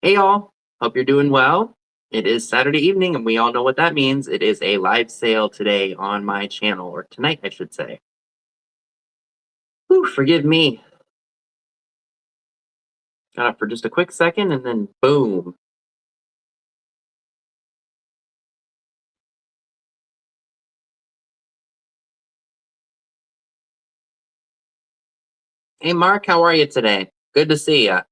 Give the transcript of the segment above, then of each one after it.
Hey y'all, hope you're doing well. It is Saturday evening and we all know what that means. It is a live sale today on my channel, or tonight I should say. Whew, forgive me. Got up for just a quick second and then boom. Hey Mark, how are you today? Good to see ya.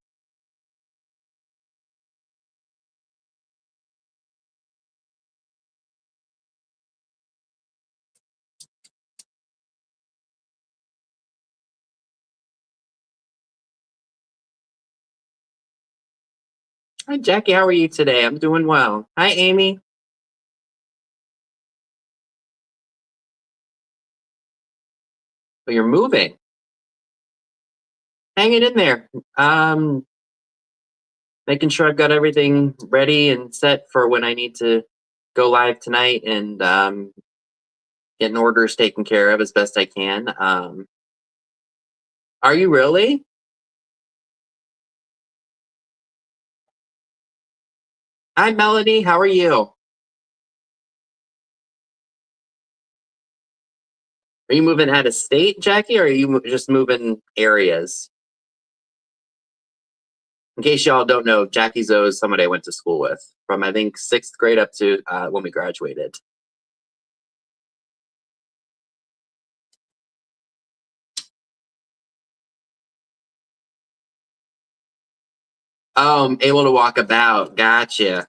Hi Jackie, how are you today? I'm doing well. Hi Amy. Oh, you're moving. Hang it in there. Making sure I've got everything ready and set for when I need to go live tonight and getting orders taken care of as best I can. Are you really? Hi Melody, how are you? Are you moving out of state, Jackie, or are you just moving areas? In case y'all don't know, Jackie Zoe is somebody I went to school with from, I think, 6th grade up to when we graduated. Oh, I'm able to walk about. Gotcha.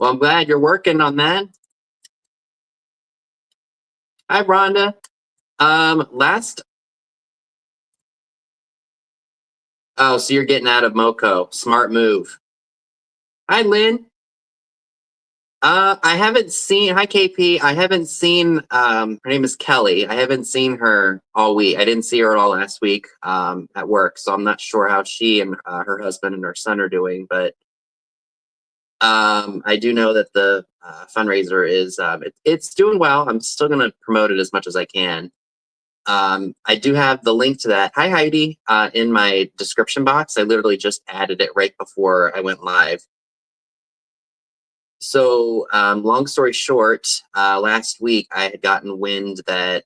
Well, I'm glad you're working on that. Hi, Rhonda. Last. Oh, so you're getting out of Moco. Smart move. Hi, Lynn. I haven't seen. Hi, KP. I haven't seen. Her name is Kelly. I haven't seen her all week. I didn't see her at all last week. At work, so I'm not sure how she and her husband and her son are doing. But I do know that the fundraiser is. It's doing well. I'm still gonna promote it as much as I can. I do have the link to that. Hi, Heidi. In my description box, I literally just added it right before I went live. So, long story short, last week I had gotten wind that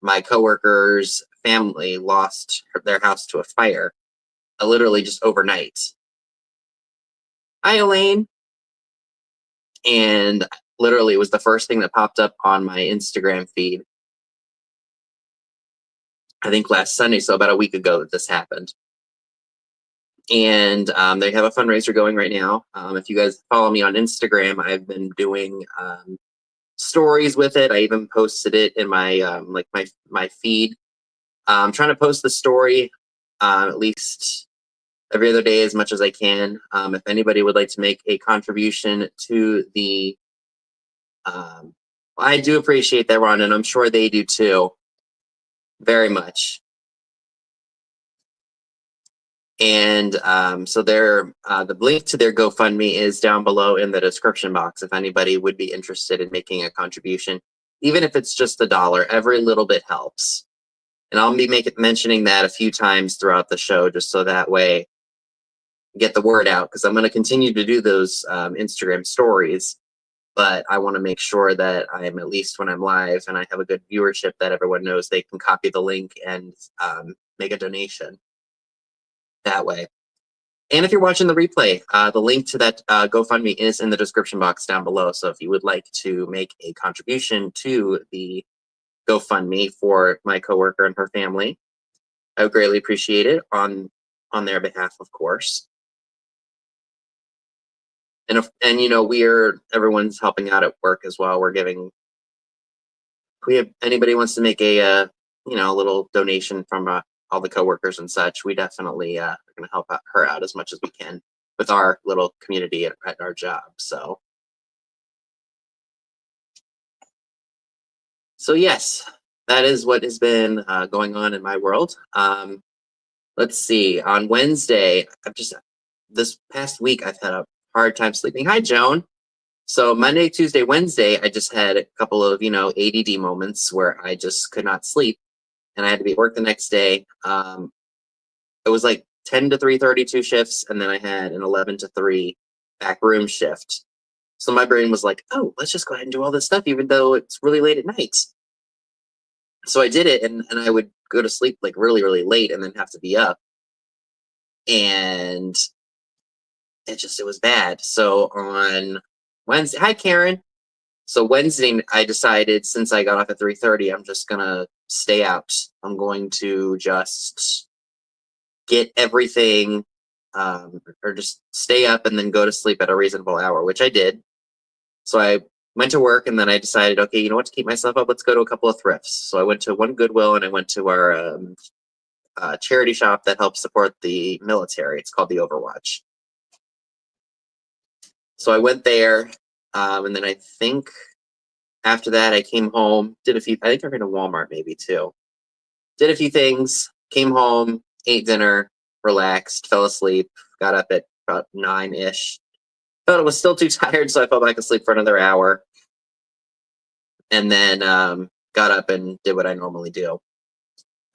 my coworker's family lost their house to a fire, literally just overnight. Hi, Elaine. And literally, it was the first thing that popped up on my Instagram feed. I think last Sunday, so about a week ago that this happened. And they have a fundraiser going right now. If you guys follow me on Instagram, I've been doing stories with it. I even posted it in my my feed. I'm trying to post the story at least every other day as much as I can. If anybody would like to make a contribution to the, I do appreciate that, Ron, and I'm sure they do too, very much. And so the link to their GoFundMe is down below in the description box. If anybody would be interested in making a contribution, even if it's just $1, every little bit helps. And I'll be mentioning that a few times throughout the show, just so that way get the word out, because I'm going to continue to do those Instagram stories, but I want to make sure that I'm, at least when I'm live and I have a good viewership, that everyone knows they can copy the link and make a donation that way. And if you're watching the replay, the link to that GoFundMe is in the description box down below. So if you would like to make a contribution to the GoFundMe for my coworker and her family, I would greatly appreciate it on their behalf, of course. And you know, everyone's helping out at work as well. Anybody wants to make a a little donation from all the coworkers and such, we definitely are going to help her out as much as we can with our little community at our job. So yes, that is what has been going on in my world. Let's see. On Wednesday, this past week I've had a hard time sleeping. Hi, Joan. So Monday, Tuesday, Wednesday, I just had a couple of, ADD moments where I just could not sleep, and I had to be at work the next day. It was like 10 to 3:32 shifts, and then I had an 11 to 3 back room shift. So my brain was like, oh, let's just go ahead and do all this stuff, even though it's really late at night. So I did it, and I would go to sleep like really, really late and then have to be up. And it was bad. So on Wednesday, hi, Karen. So Wednesday, I decided, since I got off at 3:30, I'm just going to stay out. I'm going to just get everything, or just stay up and then go to sleep at a reasonable hour, which I did. So I went to work, and then I decided, okay, you know what, to keep myself up, let's go to a couple of thrifts. So I went to one Goodwill, and I went to our charity shop that helps support the military. It's called the Overwatch. So I went there, and then I think after that I came home, did a few, I think I went to Walmart maybe too. Did a few things, came home, ate dinner, relaxed, fell asleep, got up at about 9-ish. Felt I was still too tired, so I fell back asleep for another hour. And then got up and did what I normally do.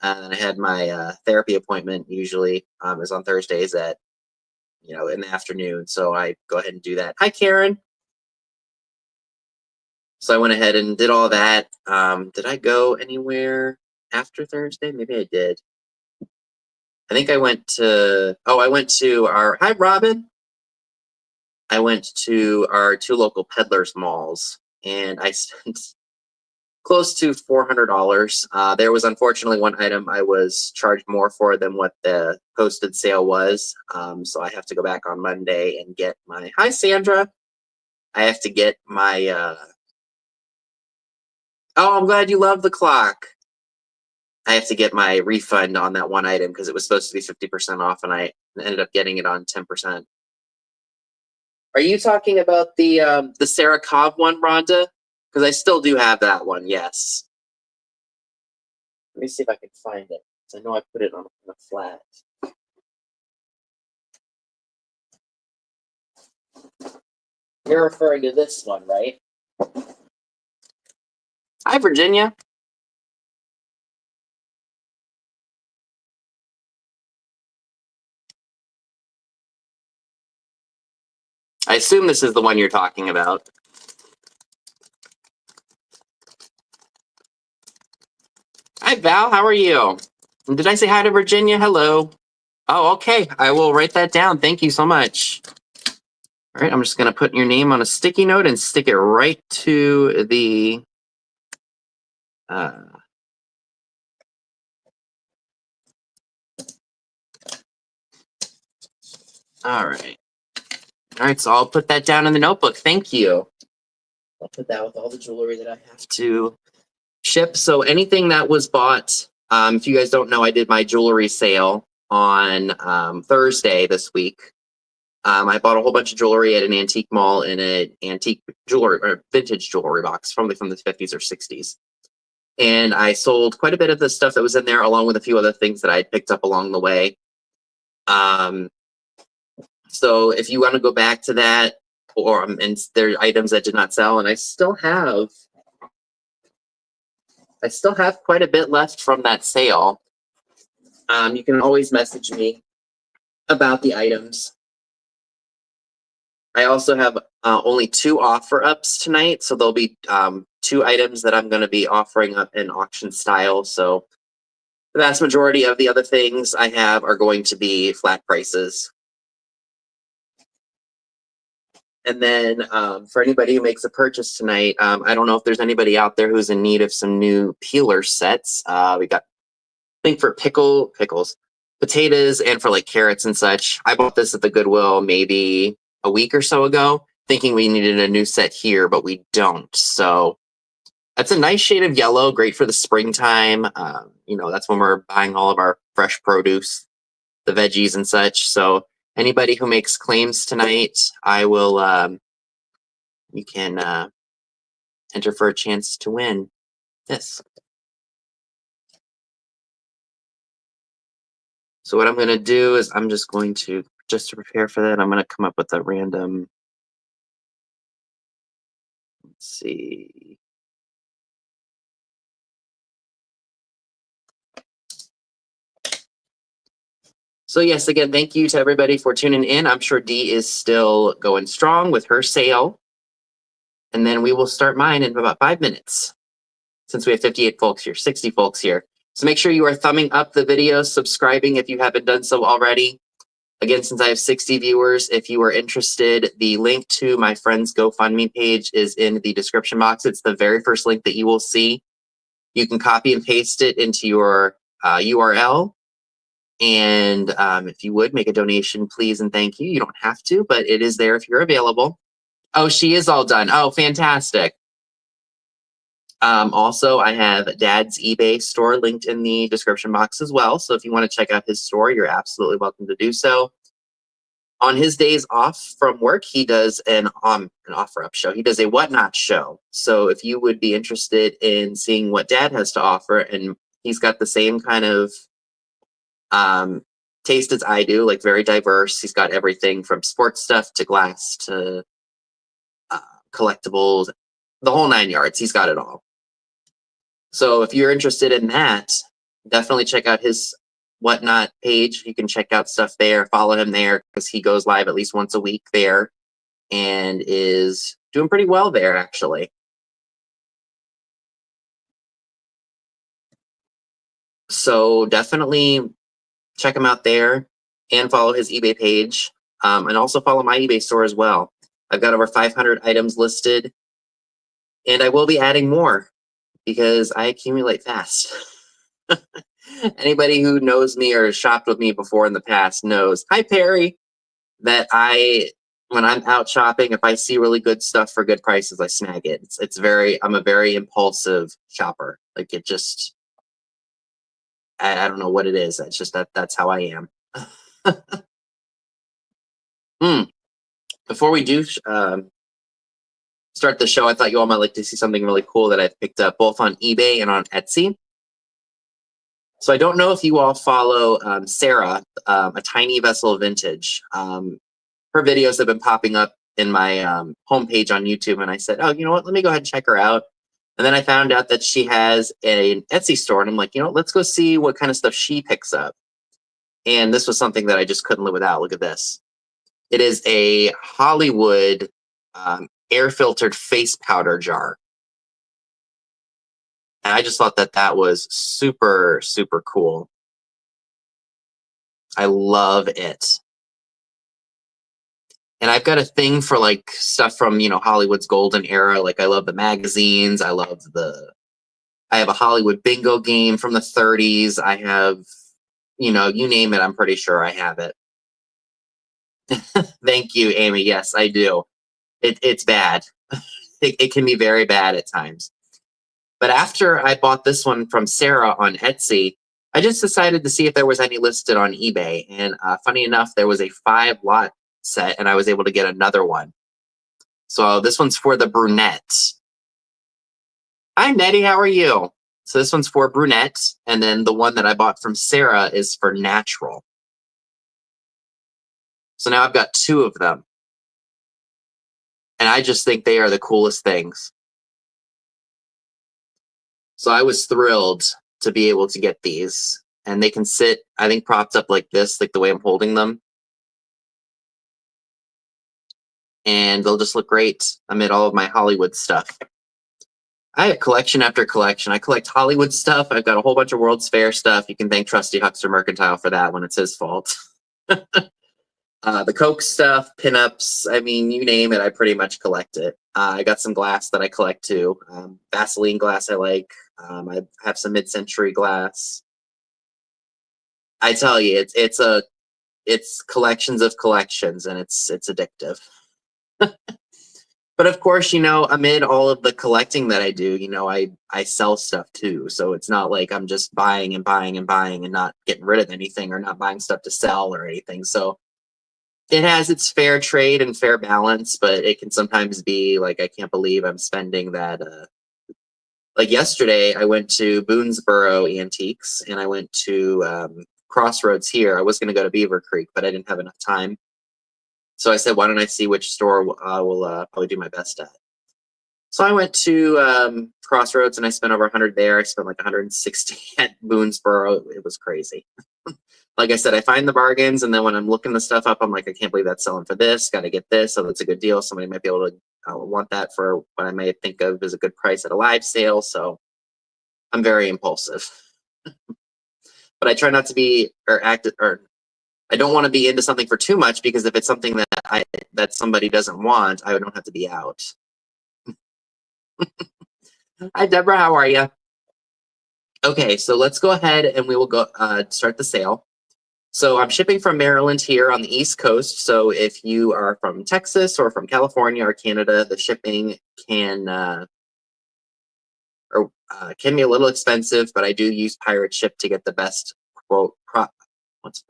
And I had my therapy appointment, usually is on Thursdays at, in the afternoon. So I go ahead and do that. Hi, Karen. So I went ahead and did all that. Did I go anywhere after Thursday? Maybe I did. I think I went to our, hi, Robin. I went to our 2 local peddlers malls, and I spent close to $400. There was unfortunately one item I was charged more for than what the posted sale was. So I have to go back on Monday and get my, hi, Sandra. I have to get my, oh, I'm glad you love the clock. I have to get my refund on that one item because it was supposed to be 50% off, and I ended up getting it on 10%. Are you talking about the Sarah Cobb one, Rhonda? Because I still do have that one, yes. Let me see if I can find it. I know I put it on a flat. You're referring to this one, right? Hi, Virginia. I assume this is the one you're talking about. Hi, Val. How are you? Did I say hi to Virginia? Hello. Oh, okay. I will write that down. Thank you so much. All right, I'm just going to put your name on a sticky note and stick it right to the all right. All right, so I'll put that down in the notebook. Thank you. I'll put that with all the jewelry that I have to ship. So anything that was bought, if you guys don't know, I did my jewelry sale on Thursday this week. I bought a whole bunch of jewelry at an antique mall in an antique jewelry or vintage jewelry box, probably from the 50s or 60s. And I sold quite a bit of the stuff that was in there, along with a few other things that I had picked up along the way. So if you want to go back to that, or and there are items that did not sell, and I still have quite a bit left from that sale. You can always message me about the items. I also have only 2 offer ups tonight, so there'll be 2 items that I'm going to be offering up in auction style. So the vast majority of the other things I have are going to be flat prices. And then for anybody who makes a purchase tonight, I don't know if there's anybody out there who's in need of some new peeler sets. We got, I think, for pickles, potatoes, and for like carrots and such. I bought this at the Goodwill maybe a week or so ago, thinking we needed a new set here, but we don't. So that's a nice shade of yellow, great for the springtime. That's when we're buying all of our fresh produce, the veggies and such. So anybody who makes claims tonight, I will, you can enter for a chance to win this. So what I'm going to do is I'm just going to, just to prepare for that, I'm going to come up with a random, let's see. So yes, again, thank you to everybody for tuning in. I'm sure Dee is still going strong with her sale. And then we will start mine in about 5 minutes, since we have 58 folks here, 60 folks here. So make sure you are thumbing up the video, subscribing if you haven't done so already. Again, since I have 60 viewers, if you are interested, the link to my friend's GoFundMe page is in the description box. It's the very first link that you will see. You can copy and paste it into your URL. And if you would make a donation, please and thank you. You don't have to, but it is there if you're available. Oh, she is all done. Oh, fantastic. Also, I have Dad's eBay store linked in the description box as well. So if you want to check out his store, you're absolutely welcome to do so. On his days off from work, he does an offer up show. He does a whatnot show. So if you would be interested in seeing what Dad has to offer, and he's got the same kind of taste as I do, like very diverse. He's got everything from sports stuff to glass to collectibles, the whole 9 yards. He's got it all. So if you're interested in that, definitely check out his whatnot page. You can check out stuff there, follow him there, because he goes live at least once a week there and is doing pretty well there, actually. So definitely check him out there and follow his eBay page, and also follow my eBay store as well. I've got over 500 items listed, and I will be adding more because I accumulate fast. Anybody who knows me or has shopped with me before in the past knows, hi Perry, that when I'm out shopping, if I see really good stuff for good prices, I snag it. I'm a very impulsive shopper. Like it just, I don't know what it is. It's just that's how I am. Before we do start the show, I thought you all might like to see something really cool that I've picked up both on eBay and on Etsy. So I don't know if you all follow Sarah, A Tiny Vessel Vintage. Her videos have been popping up in my homepage on YouTube, and I said, oh, you know what, let me go ahead and check her out. And then I found out that she has an Etsy store, and I'm like, you know, let's go see what kind of stuff she picks up. And this was something that I just couldn't live without. Look at this. It is a Hollywood air-filtered face powder jar. And I just thought that was super, super cool. I love it. And I've got a thing for like stuff from, Hollywood's golden era. Like I love the magazines. I have a Hollywood bingo game from the 30s. I have, you name it, I'm pretty sure I have it. Thank you, Amy. Yes, I do. It's bad. It can be very bad at times. But after I bought this one from Sarah on Etsy, I just decided to see if there was any listed on eBay. And funny enough, there was a 5-lot set, and I was able to get another one. So this one's for the brunette. Hi, Nettie. How are you? So this one's for brunette, and then the one that I bought from Sarah is for natural. So now I've got 2 of them. And I just think they are the coolest things. So I was thrilled to be able to get these. And they can sit, I think, propped up like this, like the way I'm holding them. And they'll just look great amid all of my Hollywood stuff. I have collection after collection. I collect Hollywood stuff. I've got a whole bunch of World's Fair stuff. You can thank Trusty Huckster Mercantile for that when it's his fault. The Coke stuff, pinups, I mean, you name it, I pretty much collect it. I got some glass that I collect too. Vaseline glass I like. I have some mid-century glass. I tell you, it's collections of collections, and it's addictive. But of course, amid all of the collecting that I do, I sell stuff too. So it's not like I'm just buying and buying and buying and not getting rid of anything, or not buying stuff to sell or anything. So it has its fair trade and fair balance, but it can sometimes be like, I can't believe I'm spending that. Like yesterday, I went to Boonesboro Antiques, and I went to Crossroads here. I was going to go to Beaver Creek, but I didn't have enough time. So I said, why don't I see which store I will probably do my best at. So I went to Crossroads and I spent over 100 there. I spent like 160 at Boonesboro. It was crazy. Like I said, I find the bargains, and then when I'm looking the stuff up, I'm like, I can't believe that's selling for this. Got to get this. So that's a good deal. Somebody might be able to want that for what I may think of as a good price at a live sale. So I'm very impulsive. But I try not to be or act, or I don't want to be into something for too much, because if it's something that somebody doesn't want, I don't have to be out. Hi, Deborah. How are you? Okay, so let's go ahead and we will go start the sale. So I'm shipping from Maryland here on the East Coast. So if you are from Texas or from California or Canada, the shipping can be a little expensive, but I do use Pirate Ship to get the best quote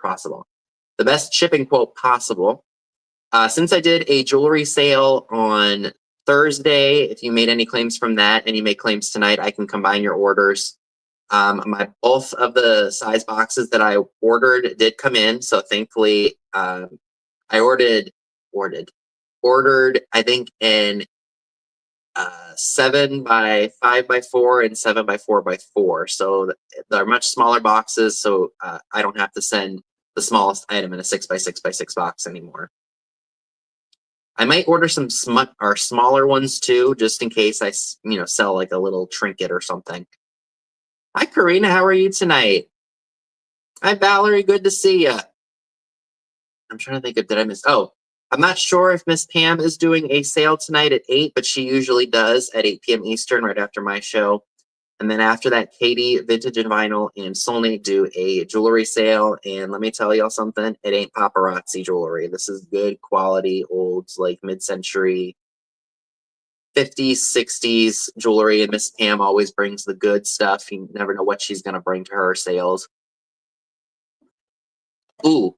possible, the best shipping quote possible. Since I did a jewelry sale on Thursday, if you made any claims from that and you make claims tonight, I can combine your orders. Both of the size boxes that I ordered did come in, so thankfully I ordered I think in 7 by 5 by 4 and 7 by 4 by 4. So they're much smaller boxes, so I don't have to send the smallest item in a 6 by 6 by 6 box anymore. I might order some smaller ones too, just in case I sell like a little trinket or something. Hi, Karina. How are you tonight? Hi, Valerie. Good to see you. I'm trying to think of, did I miss? Oh, I'm not sure if Miss Pam is doing a sale tonight at 8, but she usually does at 8 p.m. Eastern, right after my show. And then after that, Katie, Vintage and Vinyl, and Solney do a jewelry sale. And let me tell y'all something, it ain't paparazzi jewelry. This is good quality, old, like mid-century 50s, 60s jewelry, and Miss Pam always brings the good stuff. You never know what she's going to bring to her sales. Ooh,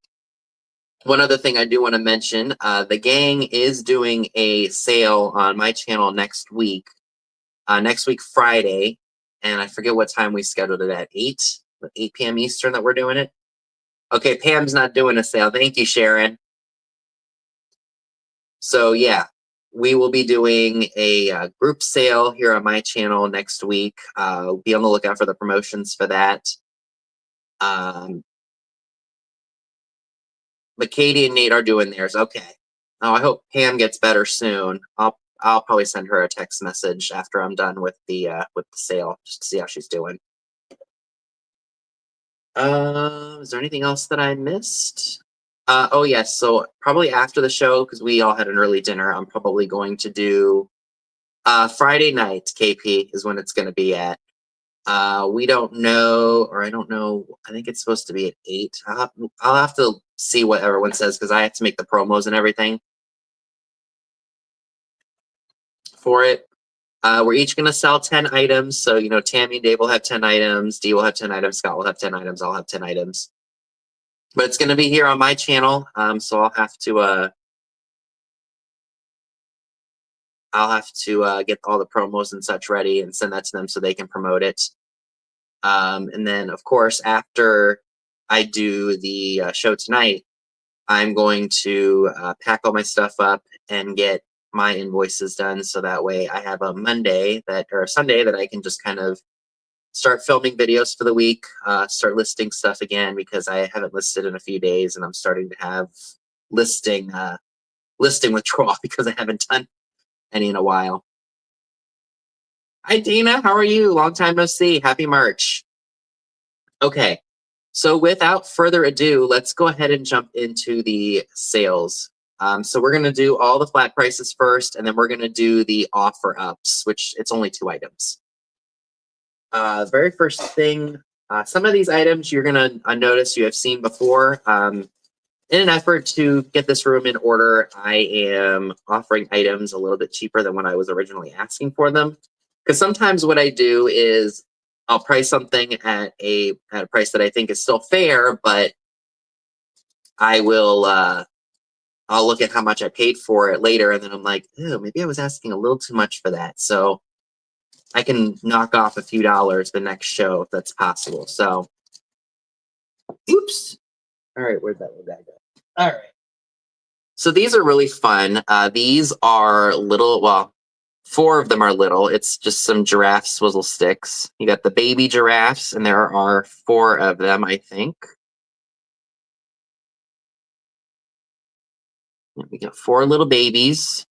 one other thing I do want to mention, the gang is doing a sale on my channel next week Friday, and I forget what time we scheduled it at, 8 p.m. Eastern that we're doing it. Okay, Pam's not doing a sale. Thank you, Sharon. So yeah, we will be doing a group sale here on my channel next week. Be on the lookout for the promotions for that. But Katie and Nate are doing theirs. Okay. Oh, I hope Pam gets better soon. I'll probably send her a text message after I'm done with the sale, just to see how she's doing. Is there anything else that I missed? Oh yes, so probably after the show, because we all had an early dinner, I'm probably going to do Friday night. KP is when it's going to be at. We don't know, or I don't know. I think it's supposed to be at 8. I'll have to see what everyone says, because I have to make the promos and everything for it. We're each going to sell 10 items. So, Tammy and Dave will have 10 items. Dee will have 10 items. Scott will have 10 items. I'll have 10 items. But it's going to be here on my channel. So I'll have to get all the promos and such ready and send that to them so they can promote it. And then, of course, after I do the show tonight, I'm going to pack all my stuff up and get my invoices done, so that way I have a Sunday that I can just kind of start filming videos for the week, start listing stuff again, because I haven't listed in a few days, and I'm starting to have listing withdrawal because I haven't done any in a while. Hi, Dina. How are you? Long time no see. Happy March. Okay. So without further ado, let's go ahead and jump into the sales. So we're going to do all the flat prices first, and then we're going to do the offer ups, which it's only 2 items. Very first thing, some of these items you're going to notice you have seen before. In an effort to get this room in order, I am offering items a little bit cheaper than what I was originally asking for them. Because sometimes what I do is I'll price something at a price that I think is still fair, but I will I'll look at how much I paid for it later, and then I'm like, oh, maybe I was asking a little too much for that. So I can knock off a few dollars the next show if that's possible. So, oops. All right, where'd that go? All right. So these are really fun. These are 4 of them are little. It's just some giraffe swizzle sticks. You got the baby giraffes, and there are 4 of them, I think. We got 4 little babies.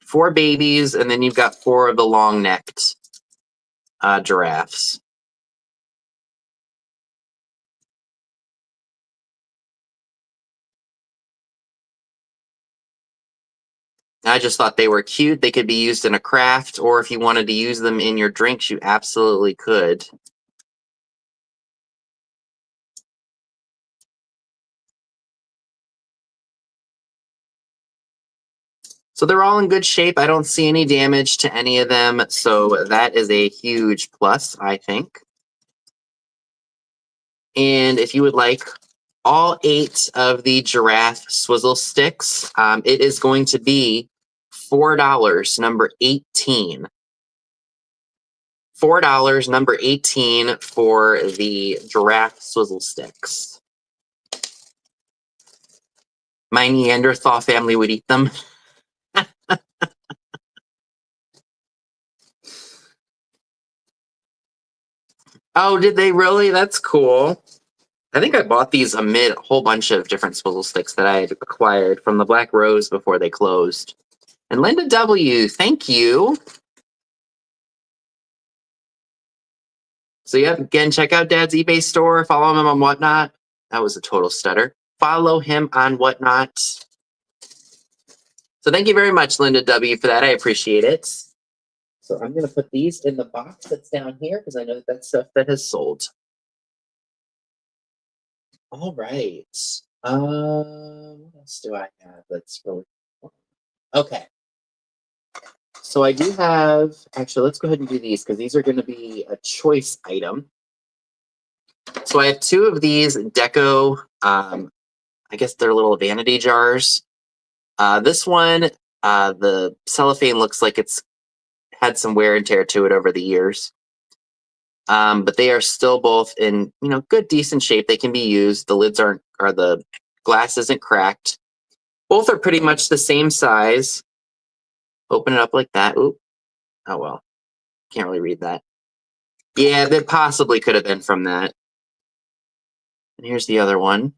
4 babies, and then you've got 4 of the long-necked giraffes. I just thought they were cute. They could be used in a craft, or if you wanted to use them in your drinks, you absolutely could. So they're all in good shape. I don't see any damage to any of them, so that is a huge plus, I think. And if you would like all 8 of the giraffe swizzle sticks, it is going to be $4, number 18. $4, number 18 for the giraffe swizzle sticks. My Neanderthal family would eat them. Oh, did they really? That's cool. I think I bought these amid a whole bunch of different swizzle sticks that I had acquired from the Black Rose before they closed. And Linda W., thank you. So yeah, again, check out Dad's eBay store. Follow him on Whatnot. That was a total stutter. Follow him on Whatnot. So thank you very much, Linda W., for that. I appreciate it. So I'm going to put these in the box that's down here because I know that that's stuff that has sold. All right. What else do I have that's really fun? Okay. So I do have, actually, let's go ahead and do these because these are going to be a choice item. So I have 2 of these deco, I guess they're little vanity jars. This one, the cellophane looks like it's had some wear and tear to it over the years. But they are still both in, good, decent shape. They can be used. The lids or the glass isn't cracked. Both are pretty much the same size. Open it up like that. Oop. Oh, well. Can't really read that. Yeah, that possibly could have been from that. And here's the other one.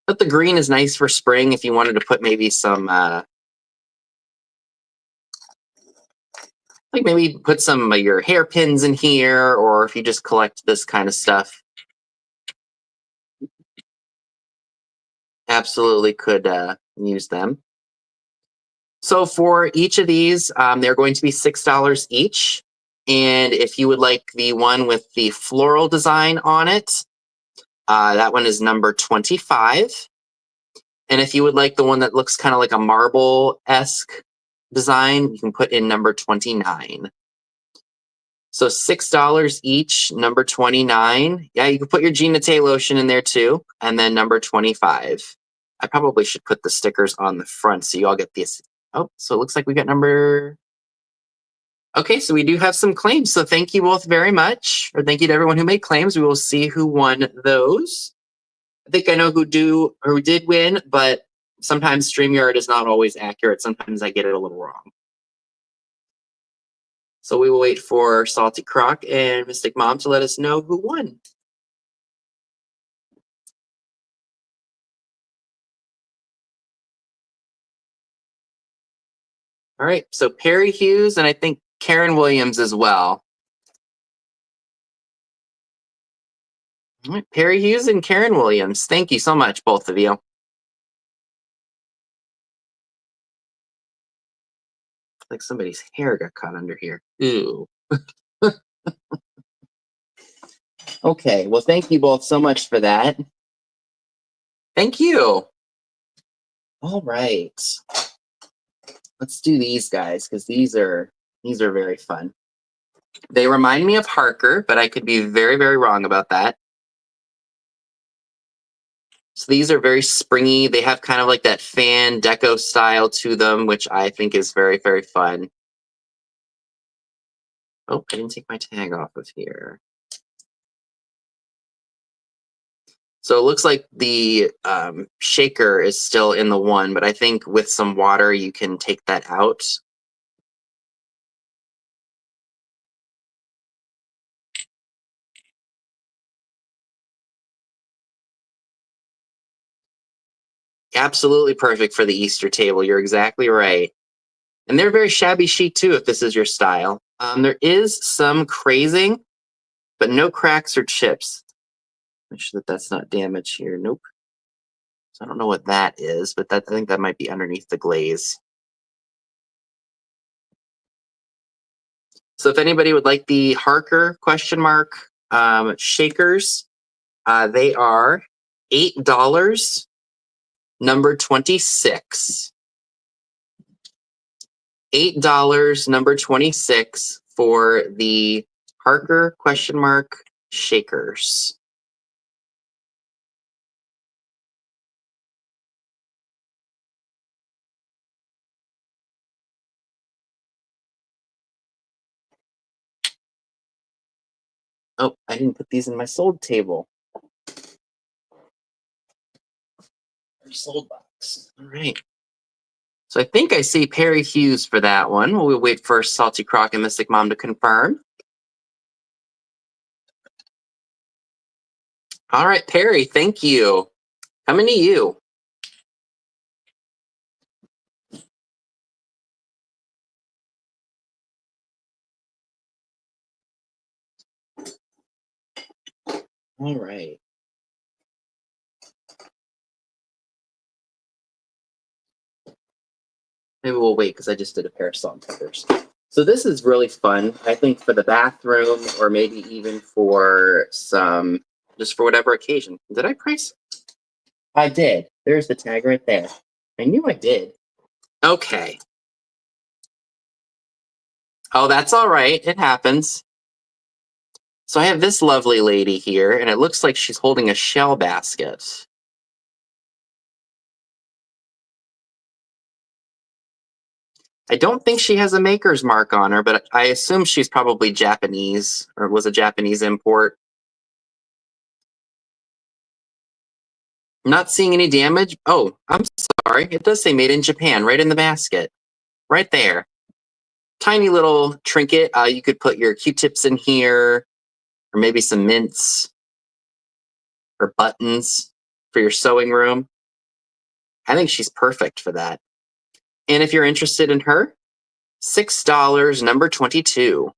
But the green is nice for spring if you wanted to put maybe some, like maybe put some of your hairpins in here, or if you just collect this kind of stuff. Absolutely could use them. So for each of these, they're going to be $6 each. And if you would like the one with the floral design on it, that one is number 25. And if you would like the one that looks kind of like a marble-esque design, you can put in number 29. So $6 each, number 29. Yeah, you can put your Gina Tay lotion in there too. And then number 25. I probably should put the stickers on the front so you all get this. Oh, so it looks like we got number... Okay, so we do have some claims. So thank you both very much. Or thank you to everyone who made claims. We will see who won those. I think I know who did win, but sometimes StreamYard is not always accurate. Sometimes I get it a little wrong. So we will wait for Salty Croc and Mystic Mom to let us know who won. All right, so Perry Hughes and I think Karen Williams as well. All right, Perry Hughes and Karen Williams. Thank you so much, both of you. Like somebody's hair got caught under here. Ooh. Okay, well, thank you both so much for that. Thank you. All right. Let's do these guys because these are very fun. They remind me of Harker, but I could be very, very wrong about that. So these are very springy. They have kind of like that fan deco style to them, which I think is very, very fun. Oh, I didn't take my tag off of here. So it looks like the shaker is still in the one, but I think with some water you can take that out. Absolutely perfect for the Easter table. You're exactly right. And they're very shabby chic too, if this is your style. There is some crazing, but no cracks or chips. Make sure that that's not damaged here. Nope. So I don't know what that is, but I think that might be underneath the glaze. So if anybody would like the Harker ? Shakers, they are $8, number 26. $8, number 26 for the Harker ? Shakers. Oh, I didn't put these in my sold table. Sold box. All right. So I think I see Perry Hughes for that one. We'll wait for Salty Croc and Mystic Mom to confirm. All right, Perry, thank you. Coming to you. All right. Maybe we'll wait because I just did a pair of salt and peppers. So this is really fun, I think, for the bathroom or maybe even for some, just for whatever occasion. Did I price? I did. There's the tag right there. I knew I did. Okay. Oh, that's all right. It happens. So I have this lovely lady here, and it looks like she's holding a shell basket. I don't think she has a maker's mark on her, but I assume she's probably Japanese or was a Japanese import. I'm not seeing any damage. Oh, I'm sorry. It does say made in Japan right in the basket. Right there. Tiny little trinket. You could put your Q-tips in here or maybe some mints or buttons for your sewing room. I think she's perfect for that. And if you're interested in her, $6, number 22.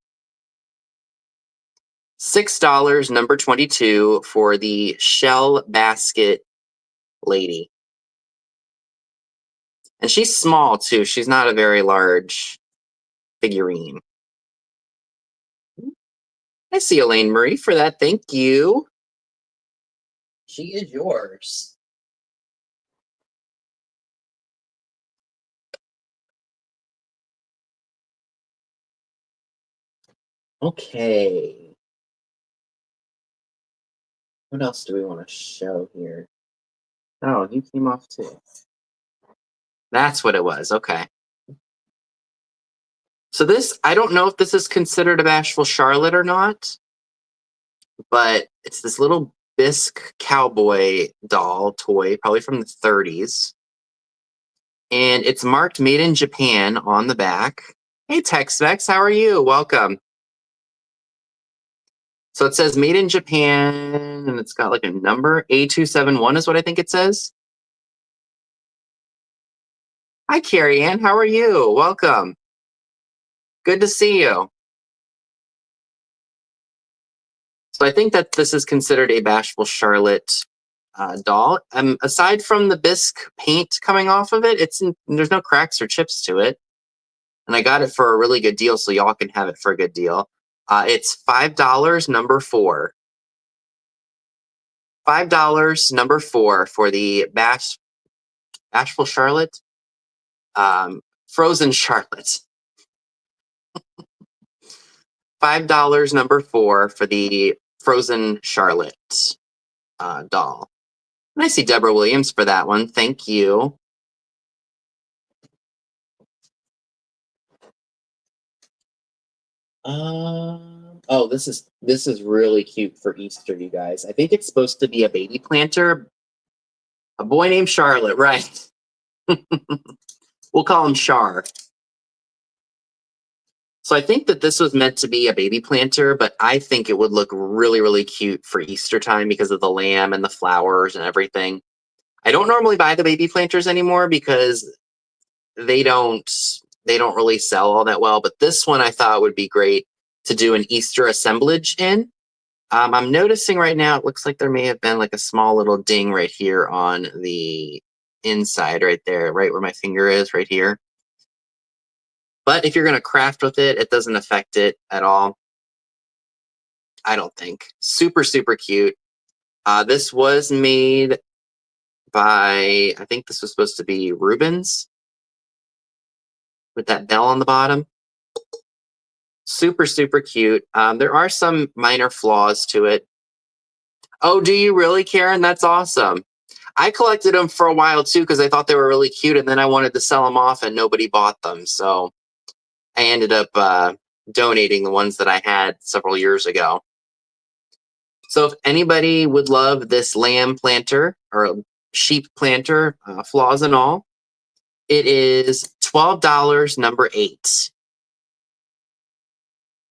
$6, number 22 for the shell basket lady. And she's small too. She's not a very large figurine. I see Elaine Marie for that. Thank you. She is yours. Okay. What else do we want to show here? Oh, you came off too. That's what it was. Okay. So this, I don't know if this is considered a bashful Charlotte or not, but it's this little bisque cowboy doll toy, probably from the 30s. And it's marked made in Japan on the back. Hey, Tex-Mex, how are you? Welcome. So it says made in Japan, and it's got like a number. A271 is what I think it says. Hi, Carrie Ann. How are you? Welcome. Good to see you. So I think that this is considered a bashful Charlotte doll. Aside from the bisque paint coming off of it, there's no cracks or chips to it. And I got it for a really good deal, so y'all can have it for a good deal. It's $5, number 4. $5, number 4 for the bashful Charlotte, frozen Charlotte. $5, number 4 for the frozen Charlotte doll. And I see Deborah Williams for that one. Thank you. Oh, this is really cute for Easter, you guys. I think it's supposed to be a baby planter. A boy named Charlotte, right? We'll call him Char. So I think that this was meant to be a baby planter, but I think it would look really, really cute for Easter time because of the lamb and the flowers and everything. I don't normally buy the baby planters anymore because they don't really sell all that well. But this one I thought would be great to do an Easter assemblage in. I'm noticing right now it looks like there may have been like a small little ding right here on the inside right there, right where my finger is right here. But if you're going to craft with it, it doesn't affect it at all. I don't think. Super, super cute. This was made by, I think this was supposed to be Rubens with that bell on the bottom. Super, super cute. There are some minor flaws to it. Oh, do you really, Karen? That's awesome. I collected them for a while too because I thought they were really cute, and then I wanted to sell them off and nobody bought them. So I ended up donating the ones that I had several years ago. So if anybody would love this lamb planter or sheep planter, flaws and all, it is $12 number 8.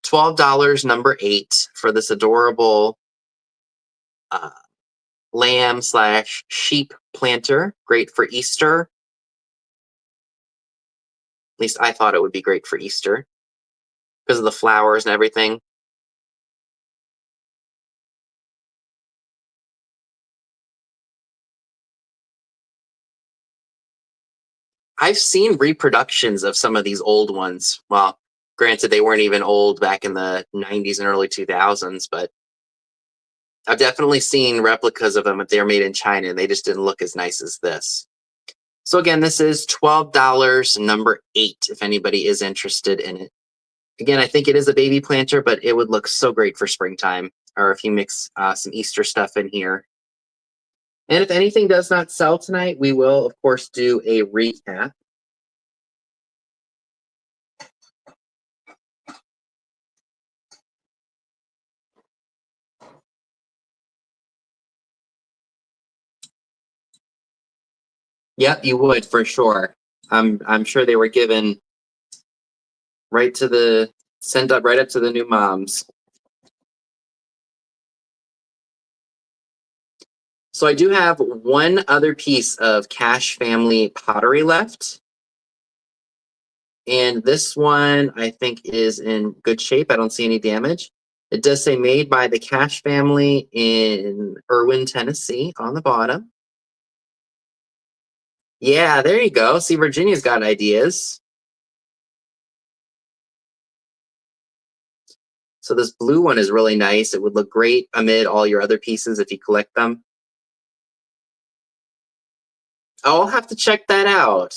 $12 number 8 for this adorable lamb / sheep planter. Great for Easter. At least I thought it would be great for Easter because of the flowers and everything. I've seen reproductions of some of these old ones. Well, granted, they weren't even old back in the 90s and early 2000s, but I've definitely seen replicas of them, but they're made in China and they just didn't look as nice as this. So again, this is $12 number 8 if anybody is interested in it. Again, I think it is a baby planter, but it would look so great for springtime, or if you mix some Easter stuff in here. And if anything does not sell tonight, we will, of course, do a recap. Yep, you would for sure. I'm sure they were given sent up right up to the new moms. So I do have one other piece of Cash Family pottery left. And this one I think is in good shape. I don't see any damage. It does say made by the Cash Family in Irwin, Tennessee on the bottom. Yeah, there you go. See, Virginia's got ideas. So this blue one is really nice. It would look great amid all your other pieces if you collect them. Oh, I'll have to check that out.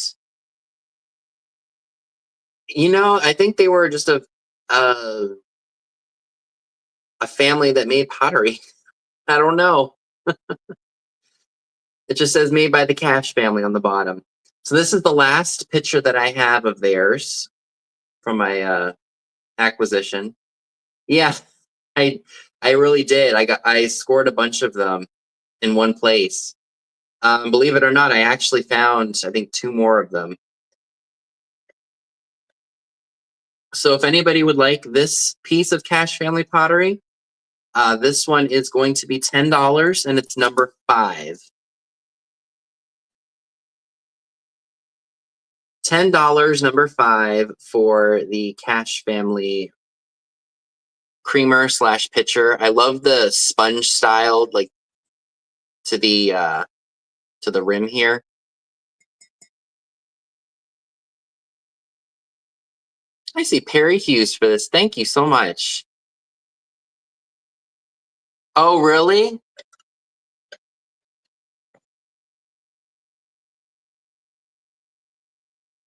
You know, I think they were just a family that made pottery. I don't know. It just says made by the Cash Family on the bottom. So this is the last picture that I have of theirs from my acquisition. Yeah, I really did. I scored a bunch of them in one place. Believe it or not, I actually found I think 2 more of them. So if anybody would like this piece of Cash Family pottery, this one is going to be $10 and it's number 5. $10 number 5 for the Cash Family creamer / pitcher. I love the sponge style, like to the rim here. I see Perry Hughes for this. Thank you so much. Oh, really?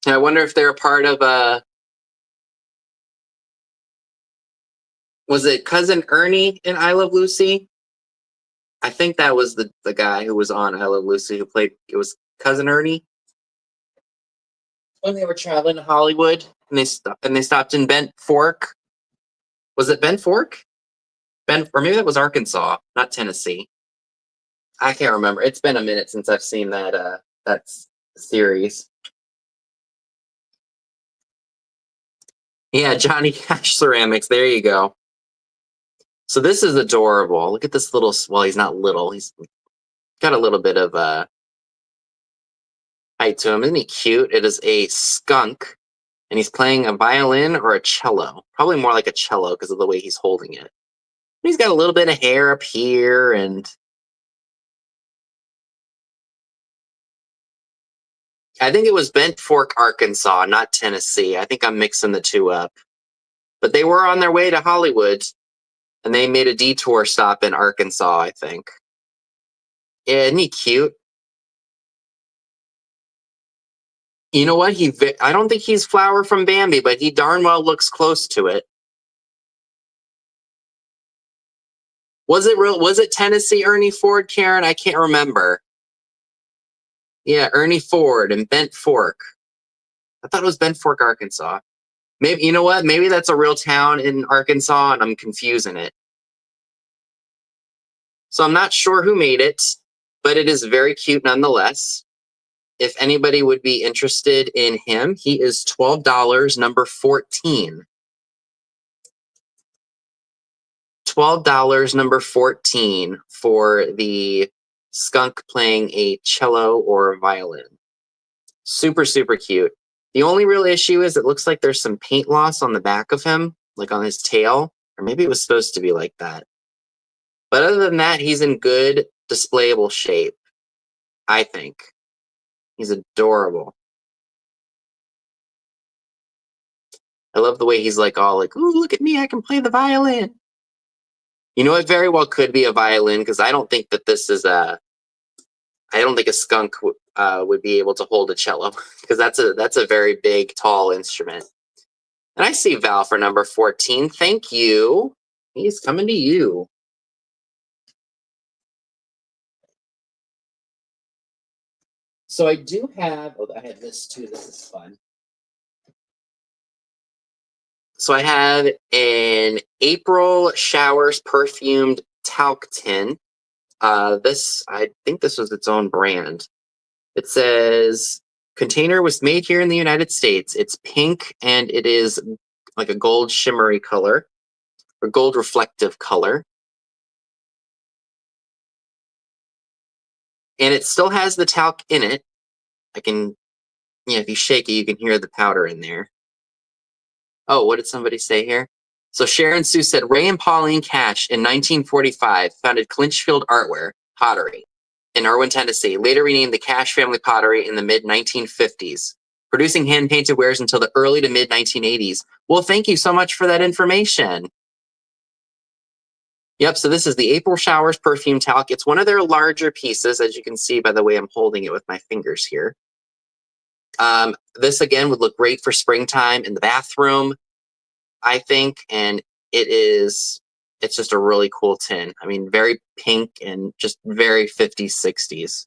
I wonder if they're a part of was it Cousin Ernie in I Love Lucy? I think that was the guy who was on I Love Lucy who played, it was Cousin Ernie. When they were traveling to Hollywood and they stopped in Bent Fork Was it Bend Fork? Or maybe that was Arkansas, not Tennessee. I can't remember. It's been a minute since I've seen that series. Yeah, Johnny Cash ceramics. There you go. So this is adorable. Look at this little. Well, he's not little. He's got a little bit of height to him. Isn't he cute? It is a skunk, and he's playing a violin or a cello. Probably more like a cello because of the way he's holding it. He's got a little bit of hair up here, and I think it was Bent Fork, Arkansas, not Tennessee. I think I'm mixing the two up. But they were on their way to Hollywood, and they made a detour stop in Arkansas, I think. Yeah, isn't he cute? You know what? I don't think he's Flower from Bambi, but he darn well looks close to it. Was it Tennessee Ernie Ford, Karen? I can't remember. Yeah, Ernie Ford and Bent Fork. I thought it was Bent Fork, Arkansas. Maybe, you know what? Maybe that's a real town in Arkansas and I'm confusing it. So I'm not sure who made it, but it is very cute nonetheless. If anybody would be interested in him, he is $12, number 14. $12, number 14 for the skunk playing a cello or violin. Super, super cute. The only real issue is it looks like there's some paint loss on the back of him, like on his tail, or maybe it was supposed to be like that. But other than that, he's in good displayable shape, I think. He's adorable. I love the way he's like all like, ooh, look at me, I can play the violin. You know, it very well could be a violin because I don't think that this is I don't think a skunk would be able to hold a cello because that's a very big, tall instrument. And I see Val for number 14. Thank you. He's coming to you. So I do have, I have this too. This is fun. So I have an April Showers perfumed talc tin. I think this was its own brand. It says, container was made here in the United States. It's pink and it is like a gold shimmery color or gold reflective color. And it still has the talc in it. If you shake it, you can hear the powder in there. Oh, what did somebody say here? So Sharon Sue said, Ray and Pauline Cash in 1945 founded Clinchfield Artware Pottery in Irwin, Tennessee, later renamed the Cash Family Pottery in the mid-1950s, producing hand-painted wares until the early to mid-1980s. Well, thank you so much for that information. Yep, so this is the April Showers Perfume Talc. It's one of their larger pieces, as you can see by the way I'm holding it with my fingers here. This, again, would look great for springtime in the bathroom, I think, and it's just a really cool tin. I mean, very pink and just very 50s, 60s.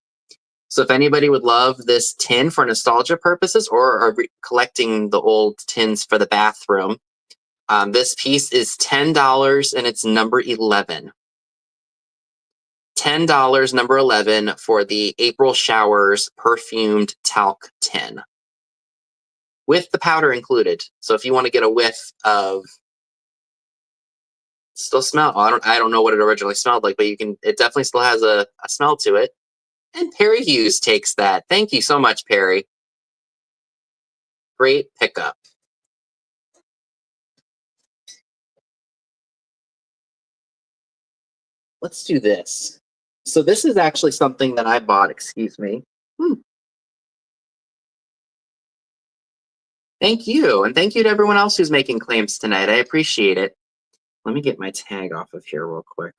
So if anybody would love this tin for nostalgia purposes or are collecting the old tins for the bathroom, this piece is $10 and it's number 11. $10, number 11 for the April Showers perfumed talc tin with the powder included. So if you want to get a whiff of still smell, I don't know what it originally smelled like, but it definitely still has a smell to it. And Perry Hughes takes that. Thank you so much, Perry. Great pickup. Let's do this. So this is actually something that I bought, excuse me. Thank you. And thank you to everyone else who's making claims tonight. I appreciate it. Let me get my tag off of here real quick.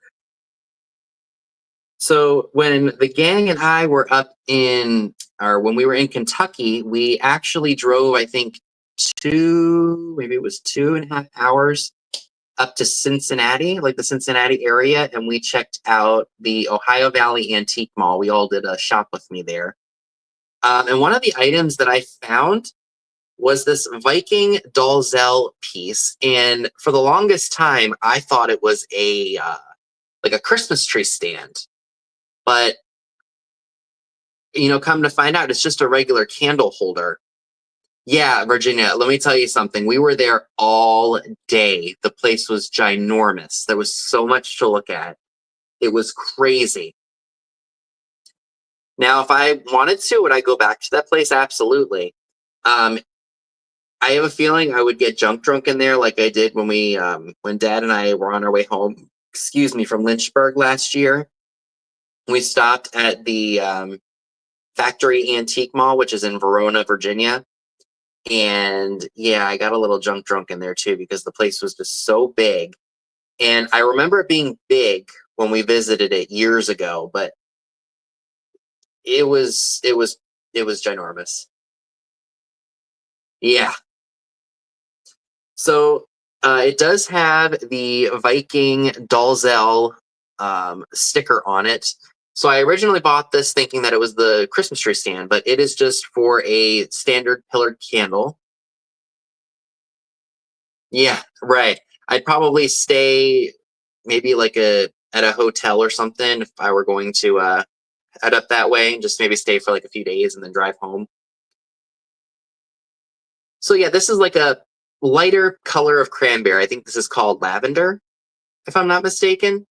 So when the gang and I were when we were in Kentucky, we actually drove, I think, maybe it was 2.5 hours up to Cincinnati, like the Cincinnati area, and we checked out the Ohio Valley Antique Mall. We all did a shop with me there. And one of the items that I found was this Viking Dalzell piece. And for the longest time, I thought it was a like a Christmas tree stand. But, come to find out, it's just a regular candle holder. Yeah, Virginia, let me tell you something. We were there all day. The place was ginormous. There was so much to look at. It was crazy. Now, if I wanted to, would I go back to that place? Absolutely. I have a feeling I would get junk drunk in there like I did when Dad and I were on our way home, from Lynchburg last year. We stopped at the Factory Antique Mall, which is in Verona, Virginia. And yeah, I got a little junk drunk in there too because the place was just so big. And I remember it being big when we visited it years ago, but it was ginormous. Yeah. So it does have the Viking Dalzell sticker on it. So I originally bought this thinking that it was the Christmas tree stand, but it is just for a standard pillared candle. Yeah, right. I'd probably stay maybe at a hotel or something if I were going to head up that way and just maybe stay for like a few days and then drive home. So yeah, this is like a lighter color of cranberry. I think this is called lavender, if I'm not mistaken.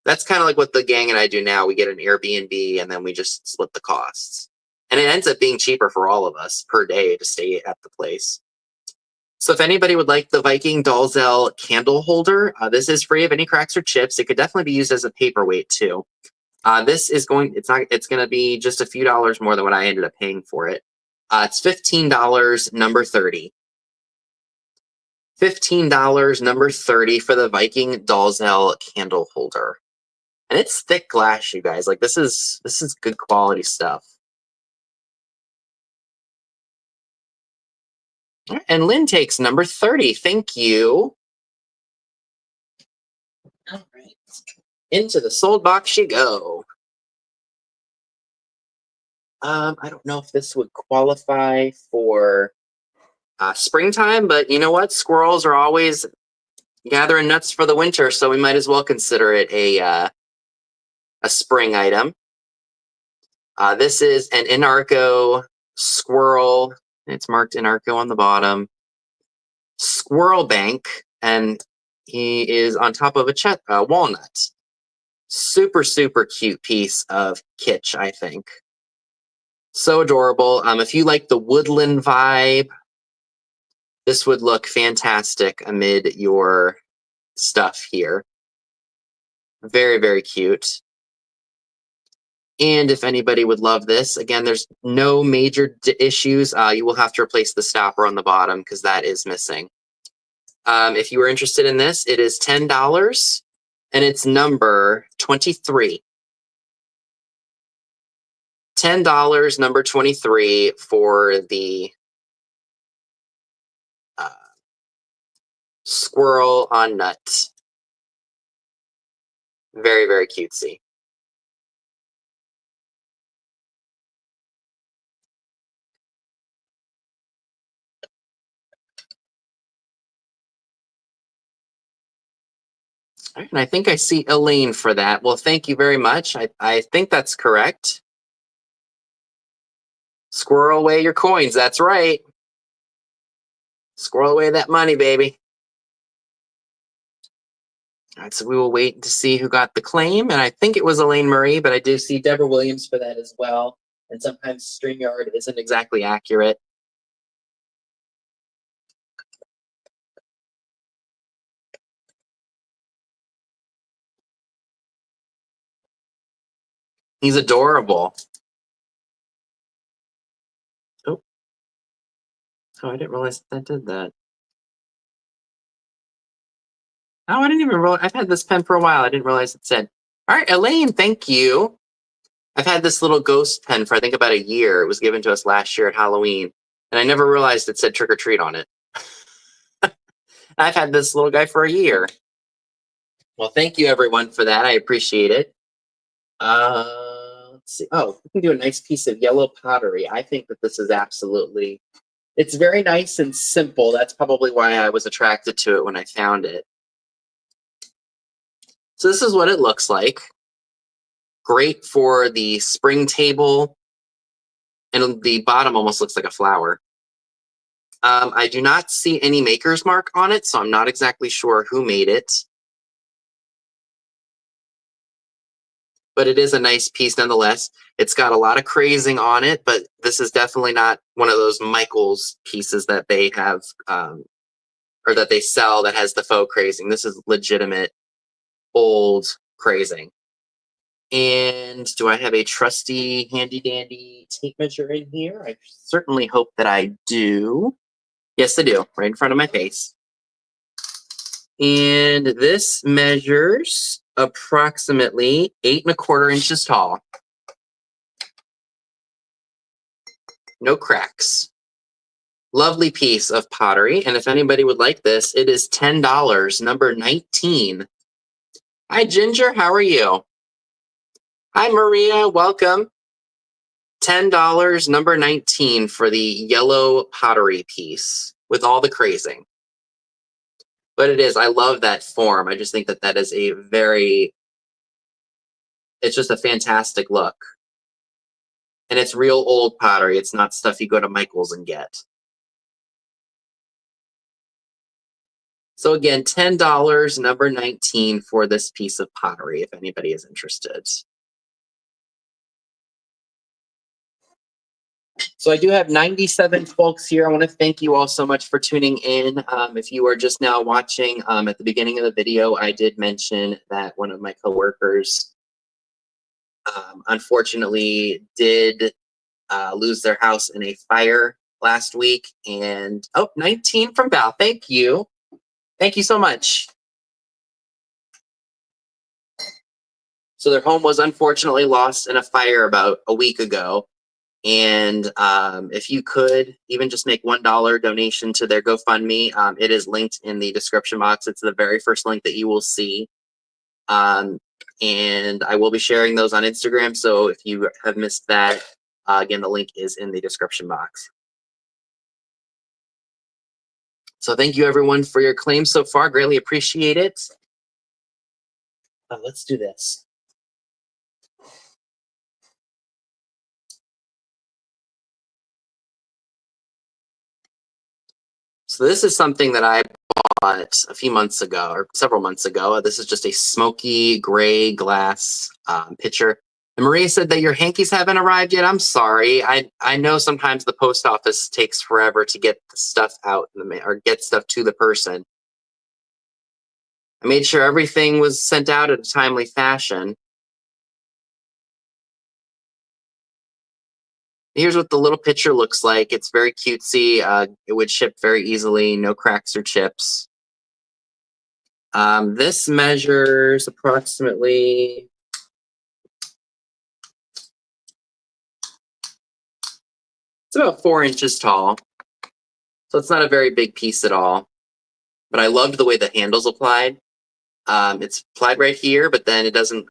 That's kind of like what the gang and I do now. We get an Airbnb and then we just split the costs. And it ends up being cheaper for all of us per day to stay at the place. So if anybody would like the Viking Dalzell candle holder, this is free of any cracks or chips. It could definitely be used as a paperweight too. It's going to be just a few dollars more than what I ended up paying for it. It's $15, number 30. $15, number 30 for the Viking Dalzell candle holder. And it's thick glass, you guys. Like this is good quality stuff. And Lynn takes number 30. Thank you. All right. Into the sold box you go. I don't know if this would qualify for springtime, but you know what? Squirrels are always gathering nuts for the winter, so we might as well consider it a spring item. This is an Inarco squirrel. It's marked Inarco on the bottom. Squirrel bank, and he is on top of a walnut. Super, super cute piece of kitsch, I think. So adorable. If you like the woodland vibe, this would look fantastic amid your stuff here. Very, very cute. And if anybody would love this, again, there's no major issues. You will have to replace the stopper on the bottom because that is missing. If you were interested in this, it is $10 and it's number 23. $10, number 23 for the squirrel on nut. Very, very cutesy. And I think I see Elaine for that. Well, thank you very much. I think that's correct. Squirrel away your coins. That's right. Squirrel away that money, baby. All right, so we will wait to see who got the claim. And I think it was Elaine Murray, but I do see Deborah Williams for that as well. And sometimes StreamYard isn't exactly accurate. He's adorable. Oh, I didn't realize that did that. Oh, I didn't even realize. I've had this pen for a while. I didn't realize it said. All right, Elaine, thank you. I've had this little ghost pen for I think about a year. It was given to us last year at Halloween, and I never realized it said trick or treat on it. I've had this little guy for a year. Well, thank you everyone for that. I appreciate it. Let's see. Oh, we can do a nice piece of yellow pottery. I think that this is absolutely It's very nice and simple. That's probably why I was attracted to it when I found it. So this is what it looks like. Great for the spring table. And the bottom almost looks like a flower. I do not see any maker's mark on it, so I'm not exactly sure who made it. But it is a nice piece nonetheless. It's got a lot of crazing on it, but this is definitely not one of those Michaels pieces that they have or that they sell that has the faux crazing. This is legitimate old crazing. And do I have a trusty handy dandy tape measure in here? I certainly hope that I do. Yes, I do, right in front of my face. And this measures approximately 8¼ inches tall. No cracks. Lovely piece of pottery. And if anybody would like this, it is $10, number 19. Hi, Ginger. How are you? Hi, Maria. Welcome. $10, number 19 for the yellow pottery piece with all the crazing. But it is. I love that form. I just think that that is a it's just a fantastic look. And it's real old pottery. It's not stuff you go to Michael's and get. So again, $10, number 19 for this piece of pottery, if anybody is interested. So I do have 97 folks here. I want to thank you all so much for tuning in. If you are just now watching, at the beginning of the video, I did mention that one of my coworkers unfortunately did lose their house in a fire last week. And, 19 from Val. Thank you. Thank you so much. So their home was unfortunately lost in a fire about a week ago. And if you could even just make $1 donation to their GoFundMe, it is linked in the description box. It's the very first link that you will see. And I will be sharing those on Instagram. So if you have missed that, again, the link is in the description box. So thank you everyone for your claims so far. Greatly appreciate it. Let's do this. So this is something that I bought a few months ago, or several months ago. This is just a smoky gray glass pitcher. And Maria said that your hankies haven't arrived yet. I'm sorry. I know sometimes the post office takes forever to get the stuff out in the mail or get stuff to the person. I made sure everything was sent out in a timely fashion. Here's what the little pitcher looks like. It's very cutesy. It would ship very easily, no cracks or chips. This measures approximately it's about 4 inches tall. So it's not a very big piece at all. But I loved the way the handle's applied. It's applied right here, but then it doesn't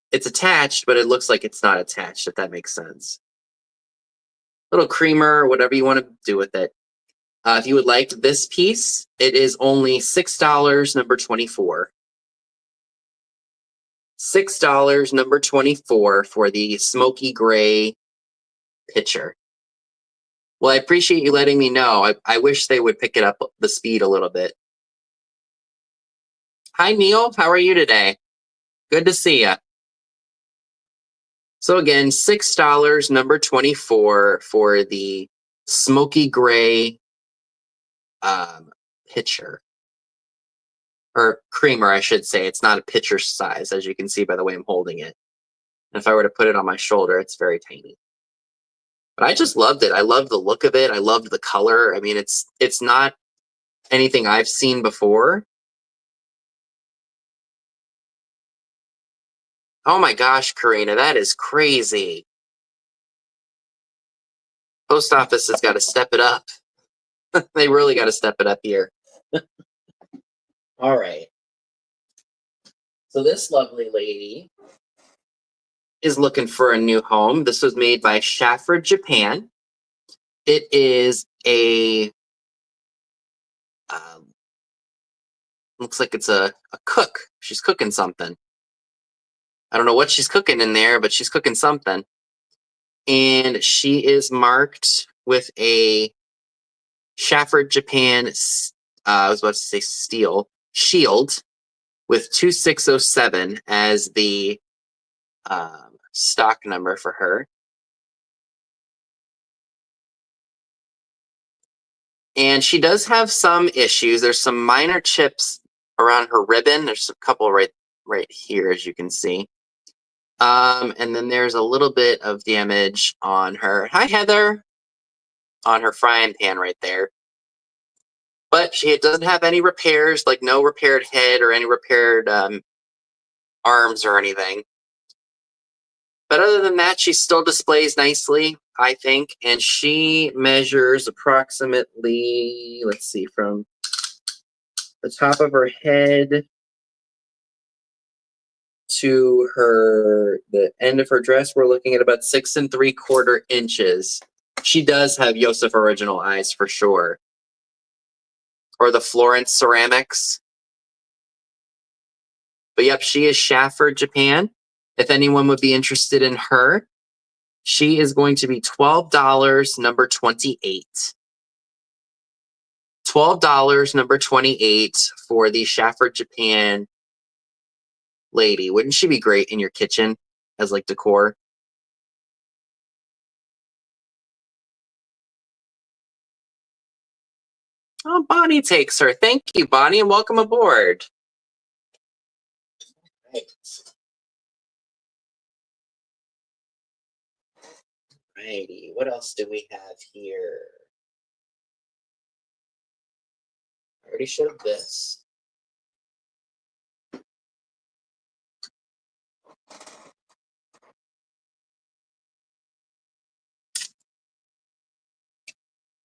it's attached, but it looks like it's not attached, if that makes sense. Little creamer, whatever you want to do with it. If you would like this piece, it is only $6, number 24. $6, number 24 for the smoky gray pitcher. Well, I appreciate you letting me know. I wish they would pick it up the speed a little bit. Hi, Neil. How are you today? Good to see you. So again, $6, number 24 for the smoky gray pitcher. Or creamer, I should say. It's not a pitcher size, as you can see by the way I'm holding it. And if I were to put it on my shoulder, it's very tiny. But I just loved it. I loved the look of it. I loved the color. I mean, it's not anything I've seen before. Oh my gosh, Karina, that is crazy. Post office has got to step it up. They really got to step it up here. All right. So this lovely lady is looking for a new home. This was made by Shafford, Japan. It is a, looks like it's a cook. She's cooking something. I don't know what she's cooking in there, but she's cooking something. And she is marked with a Shafford Japan, I was about to say steel, shield with 2607 as the stock number for her. And she does have some issues. There's some minor chips around her ribbon. There's a couple right here, as you can see. And then there's a little bit of damage on her, hi Heather, on her frying pan right there. But she doesn't have any repairs, like no repaired head or any repaired arms or anything. But other than that, she still displays nicely, I think. And she measures approximately, let's see, from the top of her head to the end of her dress, we're looking at about 6 3/4 inches. She does have Yosef original eyes for sure. Or the Florence ceramics. But yep, she is Shafford, Japan. If anyone would be interested in her, she is going to be $12, number 28. $12, number 28 for the Shafford, Japan lady. Wouldn't she be great in your kitchen as like decor? Oh, Bonnie takes her. Thank you, Bonnie, and welcome aboard. Right. Righty, what else do we have here? I already showed this.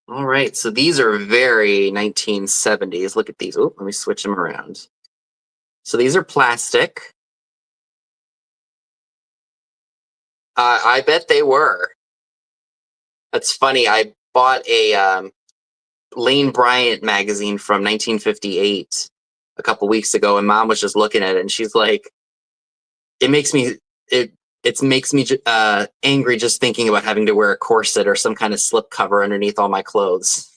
All right, so these are very 1970s. Look at these. Oh, let me switch them around. So these are plastic. I bet they were. That's funny. I bought a Lane Bryant magazine from 1958 a couple weeks ago, and Mom was just looking at it, and she's like, "It makes me angry just thinking about having to wear a corset or some kind of slip cover underneath all my clothes."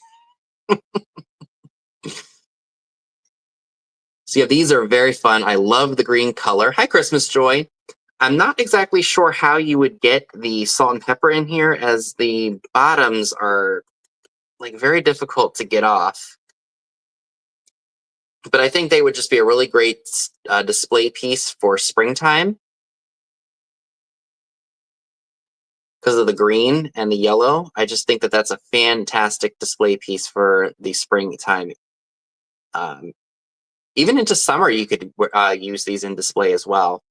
So yeah, these are very fun. I love the green color. Hi, Christmas Joy. I'm not exactly sure how you would get the salt and pepper in here, as the bottoms are like very difficult to get off. But I think they would just be a really great display piece for springtime because of the green and the yellow. I just think that that's a fantastic display piece for the springtime. Even into summer, you could use these in display as well.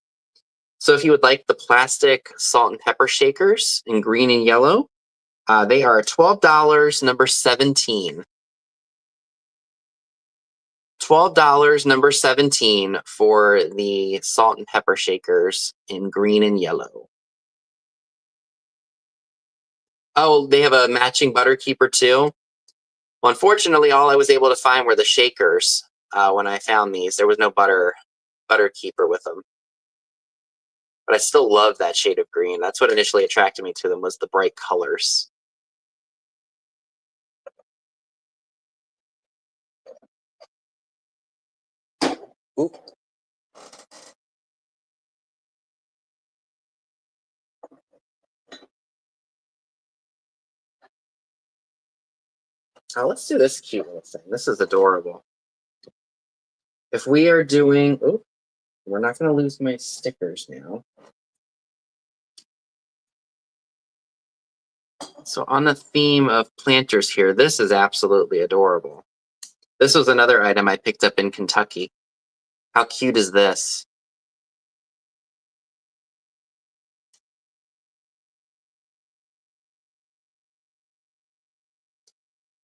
So if you would like the plastic salt and pepper shakers in green and yellow, they are $12, number 17. $12, number 17 for the salt and pepper shakers in green and yellow. Oh, they have a matching butter keeper too. Well, unfortunately, all I was able to find were the shakers when I found these. There was no butter keeper with them. But I still love that shade of green. That's what initially attracted me to them, was the bright colors. Ooh. Oh, let's do this cute little thing. This is adorable. If we are doing, oh, we're not going to lose my stickers now. So on the theme of planters here, this is absolutely adorable. This was another item I picked up in Kentucky. How cute is this?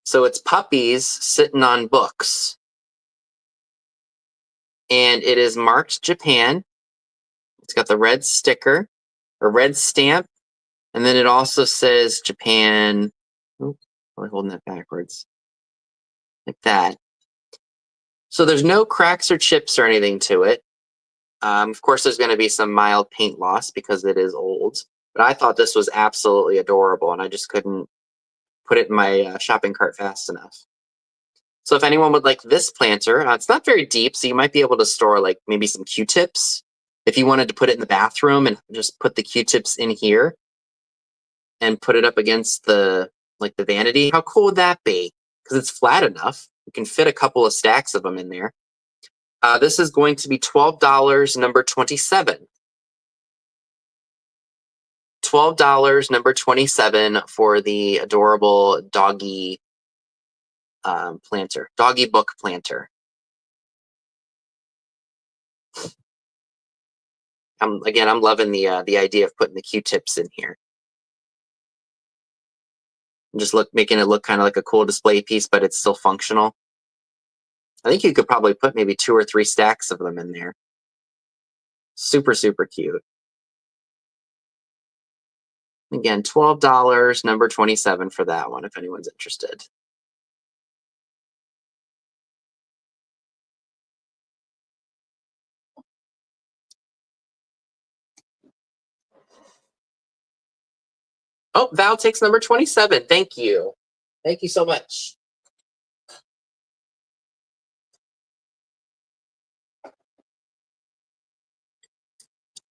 So it's puppies sitting on books. And it is marked Japan. It's got the red sticker, or red stamp. And then it also says Japan. Probably holding that backwards. Like that. So there's no cracks or chips or anything to it. Of course, there's going to be some mild paint loss because it is old. But I thought this was absolutely adorable, and I just couldn't put it in my shopping cart fast enough. So if anyone would like this planter, it's not very deep, so you might be able to store like maybe some Q-tips. If you wanted to put it in the bathroom and just put the Q-tips in here and put it up against the vanity, how cool would that be? Because it's flat enough. You can fit a couple of stacks of them in there. This is going to be $12, number 27. $12, number 27 for the adorable doggy planter, doggy book planter. I'm loving the idea of putting the Q-tips in here. Just making it look kind of like a cool display piece, but it's still functional. I think you could probably put maybe 2 or 3 stacks of them in there. Super, super cute. Again, $12, number 27 for that one, if anyone's interested. Oh, Val takes number 27. Thank you. Thank you so much.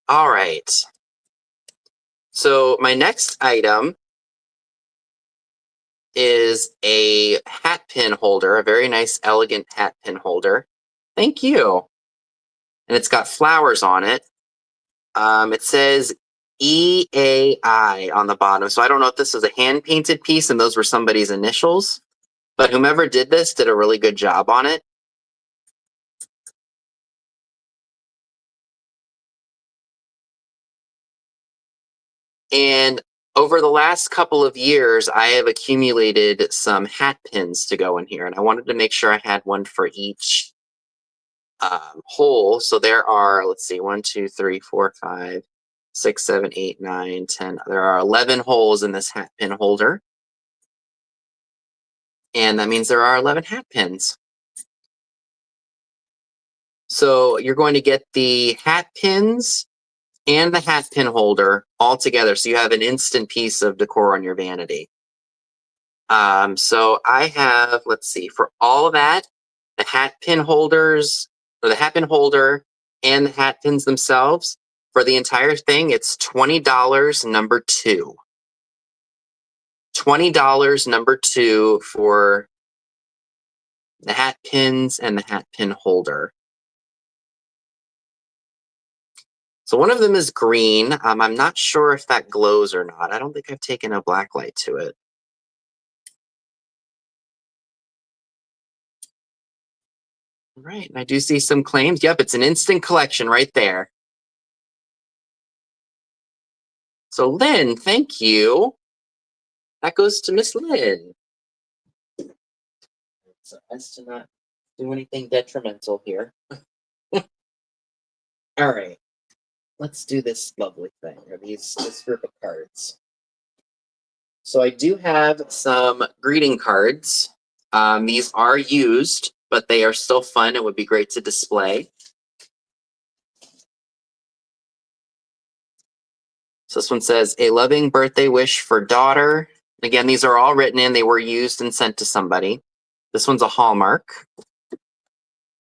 All right. So my next item is a hat pin holder, a very nice, elegant hat pin holder. Thank you. And it's got flowers on it. It says EAI on the bottom. So I don't know if this was a hand-painted piece and those were somebody's initials, but whomever did this did a really good job on it. And over the last couple of years, I have accumulated some hat pins to go in here, and I wanted to make sure I had one for each hole. So there are, let's see, 1, 2, 3, 4, 5, 6, 7, 8, 9, 10. There are 11 holes in this hat pin holder. And that means there are 11 hat pins. So you're going to get the hat pins and the hat pin holder all together. So you have an instant piece of decor on your vanity. So I have, let's see, for all of that, the hat pin holders, or the hat pin holder and the hat pins themselves, for the entire thing, it's $20, number 2. $20, number 2 for the hat pins and the hat pin holder. So one of them is green. I'm not sure if that glows or not. I don't think I've taken a black light to it. All right, and I do see some claims. Yep, it's an instant collection right there. So Lynn, thank you. That goes to Miss Lynn. So as to not do anything detrimental here. All right, let's do this lovely thing, or this group of cards. So I do have some greeting cards. These are used, but they are still fun. It would be great to display. So this one says, a loving birthday wish for daughter. Again, these are all written in. They were used and sent to somebody. This one's a Hallmark.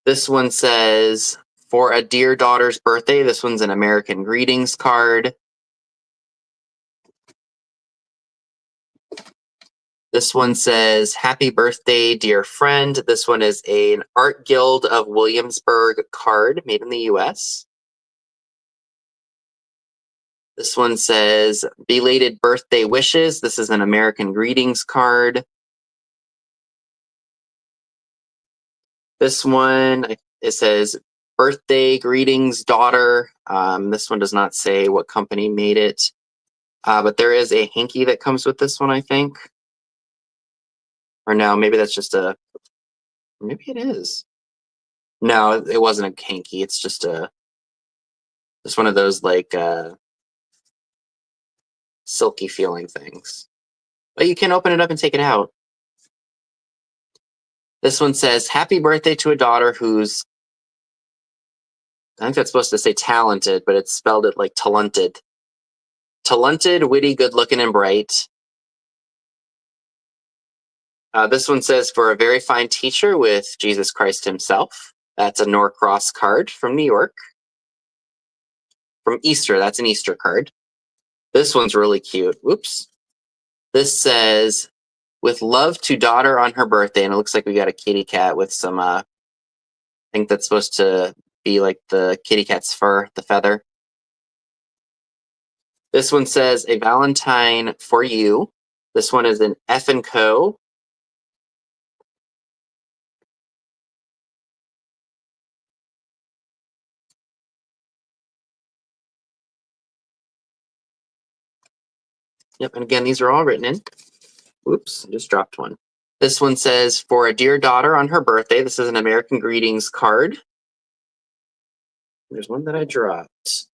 This one says, for a dear daughter's birthday. This one's an American greetings card. This one says, happy birthday, dear friend. This one is an Art Guild of Williamsburg card made in the US. This one says, belated birthday wishes. This is an American greetings card. This one, it says, birthday greetings, daughter. This one does not say what company made it. But there is a hanky that comes with this one, I think. Or no, maybe that's just maybe it is. No, it wasn't a hanky. It's just one of those like silky feeling things. But you can open it up and take it out. This one says, happy birthday to a daughter who's, I think that's supposed to say talented, but it's spelled it like talented. Talented, witty, good looking, and bright. This one says, for a very fine teacher with Jesus Christ himself. That's a Norcross card from New York. From Easter, that's an Easter card. This one's really cute. Whoops. This says, with love to daughter on her birthday, and it looks like we got a kitty cat with some, I think that's supposed to be like the kitty cat's fur, the feather. This one says, a Valentine for you. This one is an F & Co. Yep, and again, these are all written in. Oops, I just dropped one. This one says, for a dear daughter on her birthday. This is an American Greetings card. There's one that I dropped.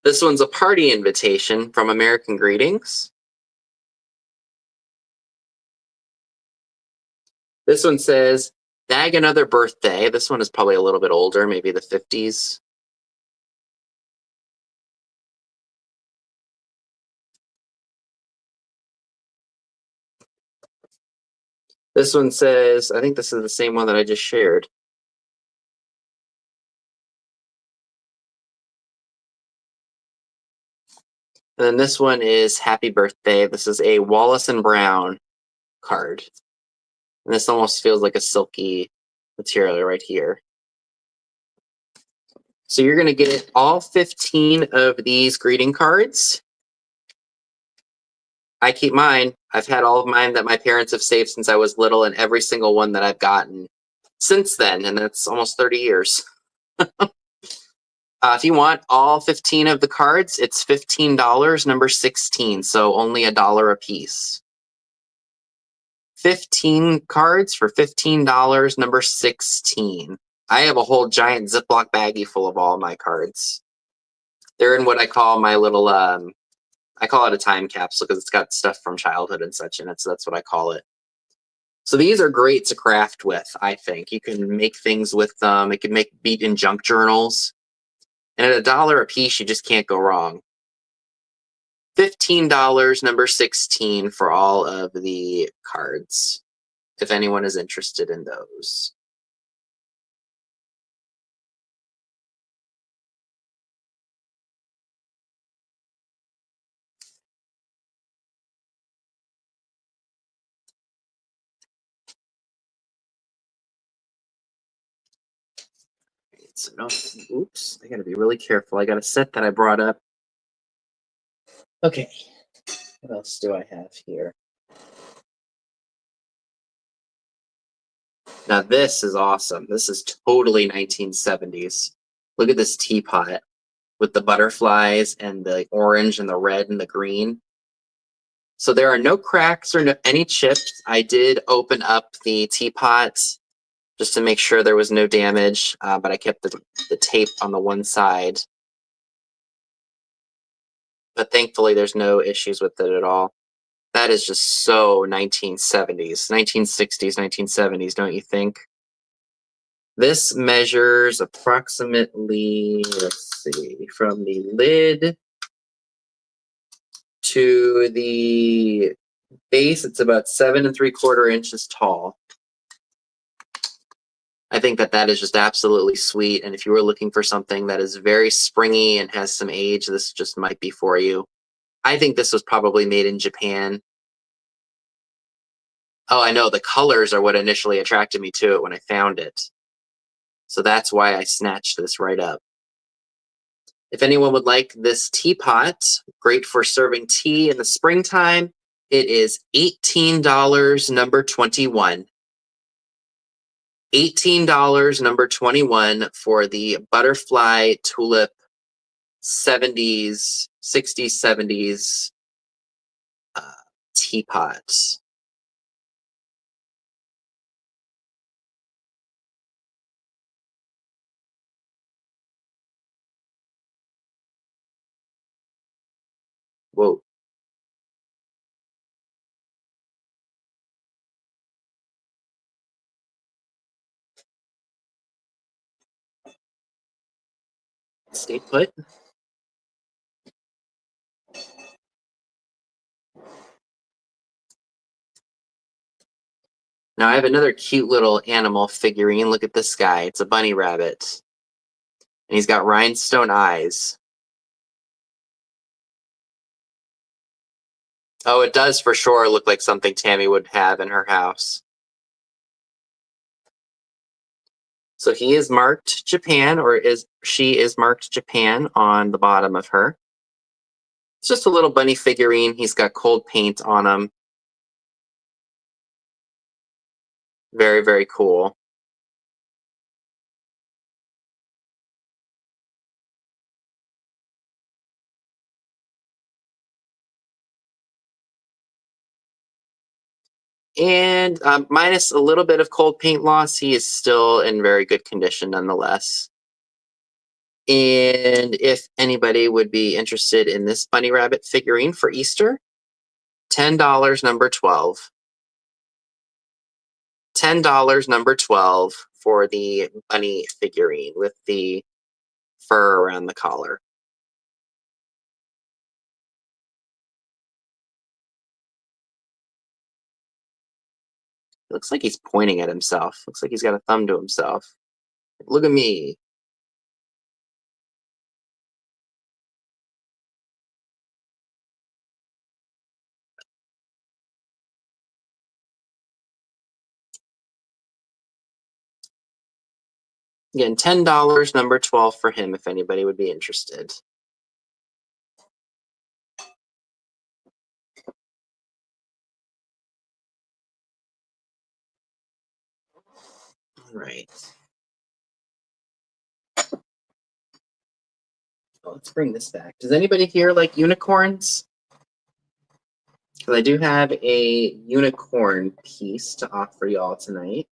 This one's a party invitation from American Greetings. This one says, dag another birthday. This one is probably a little bit older, maybe the 50s. This one says, I think this is the same one that I just shared. And then this one is happy birthday. This is a Wallace and Brown card. And this almost feels like a silky material right here. So you're going to get all 15 of these greeting cards. I keep mine. I've had all of mine that my parents have saved since I was little, and every single one that I've gotten since then, and that's almost 30 years. If you want all 15 of the cards, it's $15, number 16, so only $1 a piece. 15 cards for $15, number 16. I have a whole giant Ziploc baggie full of all my cards. They're in what I call my little, I call it a time capsule because it's got stuff from childhood and such in it, so that's what I call it. So these are great to craft with, I think. You can make things with them. It can make beat and junk journals. And at $1 a piece, you just can't go wrong. $15, number 16 for all of the cards, if anyone is interested in those. So no, oops, I gotta be really careful. I got a set that I brought up. Okay, what else do I have here? Now this is awesome. This is totally 1970s. Look at this teapot with the butterflies and the orange and the red and the green. So there are no cracks or any chips. I did open up the teapot just to make sure there was no damage, but I kept the tape on the one side. But thankfully, there's no issues with it at all. That is just so 1970s, 1960s, 1970s, don't you think? This measures approximately, let's see, from the lid to the base, it's about 7 3/4 inches tall. I think that is just absolutely sweet. And if you were looking for something that is very springy and has some age, this just might be for you. I think this was probably made in Japan. Oh, I know. The colors are what initially attracted me to it when I found it. So that's why I snatched this right up. If anyone would like this teapot, great for serving tea in the springtime, it is $18, number 21. $18, number 21 for the butterfly tulip 70s, 60s, 70s teapot. Whoa. Stay put. Now I have another cute little animal figurine. Look at this guy. It's a bunny rabbit. And he's got rhinestone eyes. Oh, it does for sure look like something Tammy would have in her house. So he is marked Japan, or she is marked Japan on the bottom of her. It's just a little bunny figurine. He's got cold paint on him. Very, very cool. And minus a little bit of cold paint loss, he is still in very good condition nonetheless. And if anybody would be interested in this bunny rabbit figurine for Easter, $10 number 12. $10 number 12 for the bunny figurine with the fur around the collar. It looks like he's pointing at himself. Looks like he's got a thumb to himself. Look at me. Again, $10 number 12 for him if anybody would be interested. All right. Oh, let's bring this back. Does anybody here like unicorns? Because I do have a unicorn piece to offer y'all tonight.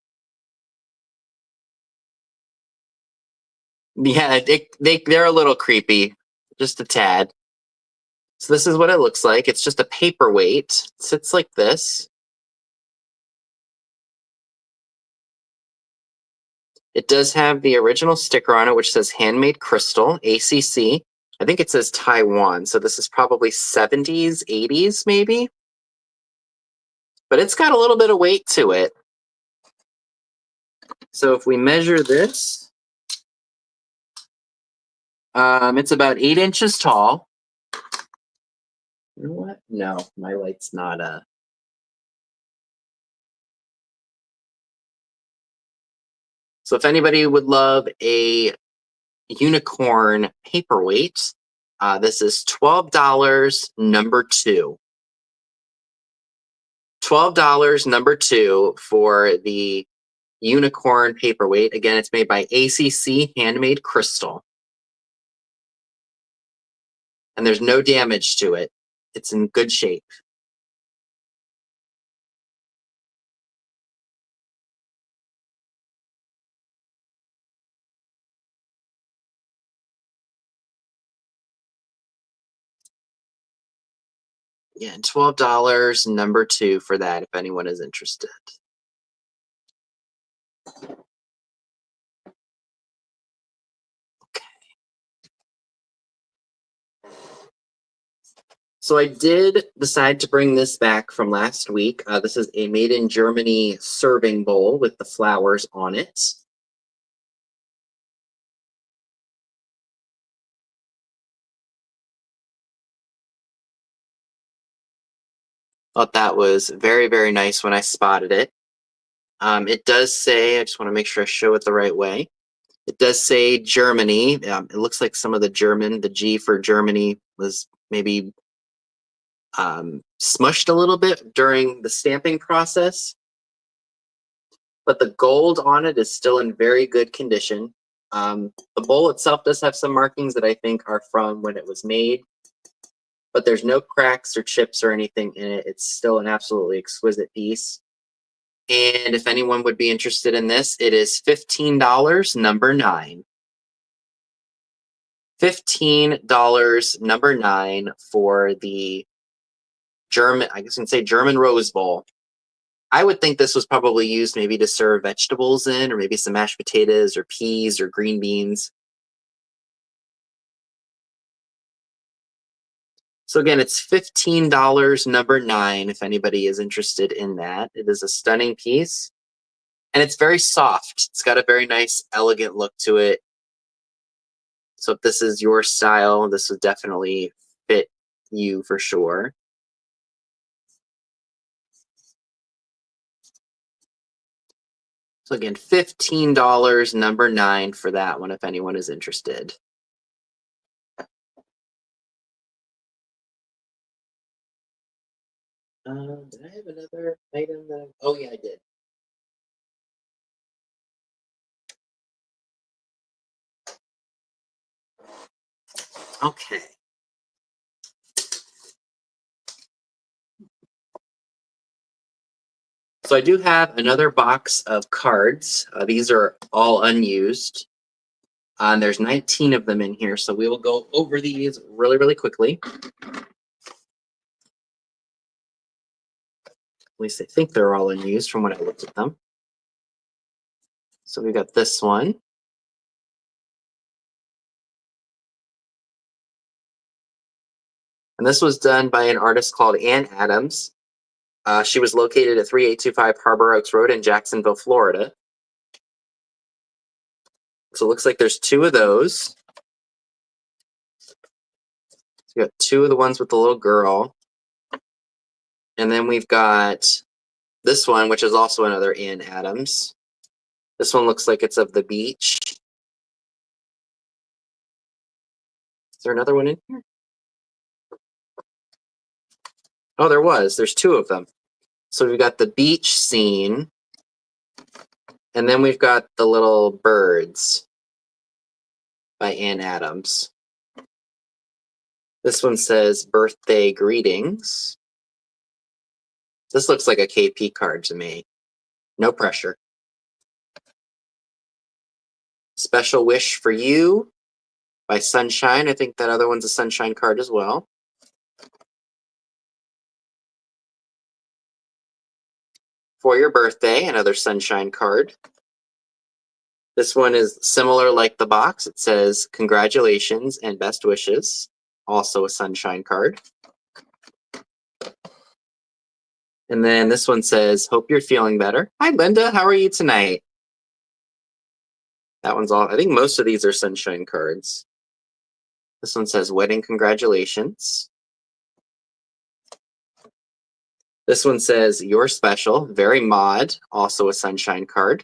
Yeah, they're a little creepy, just a tad. So this is what it looks like. It's just a paperweight. It sits like this. It does have the original sticker on it, which says handmade crystal, ACC. I think it says Taiwan, so this is probably 70s, 80s maybe. But it's got a little bit of weight to it. So if we measure this, it's about 8 inches tall. You know what? No, my light's not So if anybody would love a unicorn paperweight, this is $12 number 2. $12 number 2 for the unicorn paperweight. Again, it's made by ACC Handmade Crystal. And there's no damage to it. It's in good shape. Yeah, $12 number 2 for that if anyone is interested. So I did decide to bring this back from last week. This is a made in Germany serving bowl with the flowers on it. Thought that was very, very nice when I spotted it. It does say, I just want to make sure I show it the right way. It does say Germany. It looks like some of the G for Germany was maybe smushed a little bit during the stamping process. But the gold on it is still in very good condition. The bowl itself does have some markings that I think are from when it was made, but there's no cracks or chips or anything in it. It's still an absolutely exquisite piece. And if anyone would be interested in this, it is $15 number 9. $15 number 9 for the German, I guess I can say German Rose Bowl. I would think this was probably used maybe to serve vegetables in, or maybe some mashed potatoes or peas or green beans. So again, it's $15, number 9, if anybody is interested in that. It is a stunning piece, and it's very soft. It's got a very nice, elegant look to it. So if this is your style, this would definitely fit you for sure. So again, $15, number 9 for that one, if anyone is interested. Did I have another item that oh yeah, I did. Okay. So I do have another box of cards. These are all unused. And there's 19 of them in here, so we will go over these really, really quickly. At least I think they're all unused from when I looked at them. So we got this one. And this was done by an artist called Ann Adams. She was located at 3825 Harbor Oaks Road in Jacksonville, Florida. So it looks like there's 2 of those. So we got 2 of the ones with the little girl. And then we've got this one, which is also another Ann Adams. This one looks like it's of the beach. Is there another one in here? Oh, there was. There's 2 of them. So we've got the beach scene, and then we've got the little birds by Ann Adams. This one says birthday greetings. This looks like a KP card to me. No pressure. Special wish for you by Sunshine. I think that other one's a Sunshine card as well. For your birthday, another Sunshine card. This one is similar like the box. It says congratulations and best wishes. Also a Sunshine card. And then this one says, hope you're feeling better. Hi, Linda. How are you tonight? That one's all. I think most of these are Sunshine cards. This one says, wedding congratulations. This one says, you're special. Very mod. Also a Sunshine card.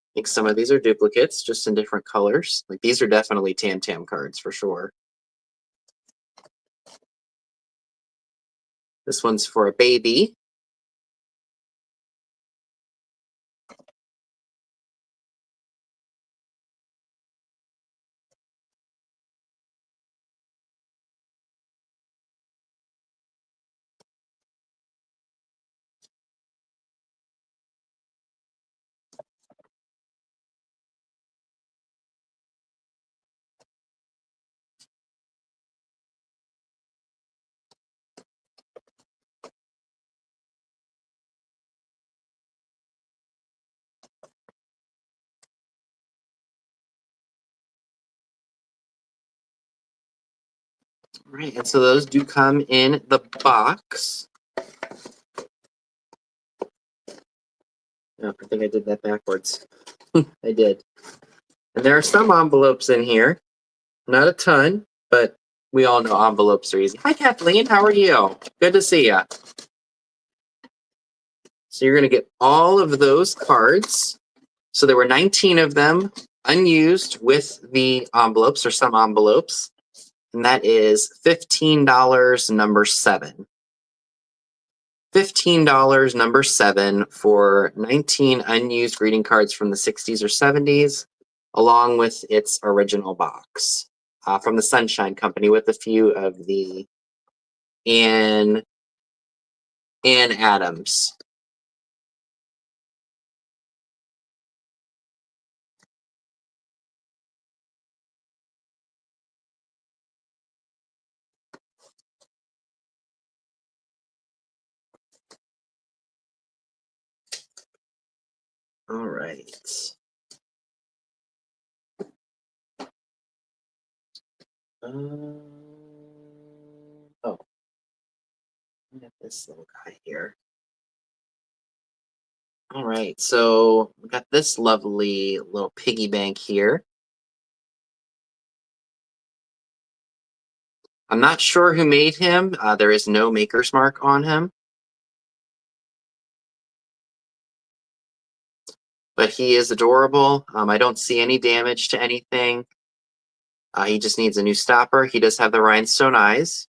I think some of these are duplicates, just in different colors. Like these are definitely Tam Tam cards for sure. This one's for a baby. Right, and so those do come in the box. Oh, I think I did that backwards. I did. And there are some envelopes in here. Not a ton, but we all know envelopes are easy. Hi, Kathleen. How are you? Good to see you. So you're going to get all of those cards. So there were 19 of them unused with the envelopes or some envelopes. And that is $15, number 7. $15, number 7 for 19 unused greeting cards from the 60s or 70s, along with its original box from the Sunshine Company with a few of the Ann Adams. All right. Oh, we got this little guy here. All right, so we got this lovely little piggy bank here. I'm not sure who made him. There is no maker's mark on him. But he is adorable. I don't see any damage to anything. He just needs a new stopper. He does have the rhinestone eyes.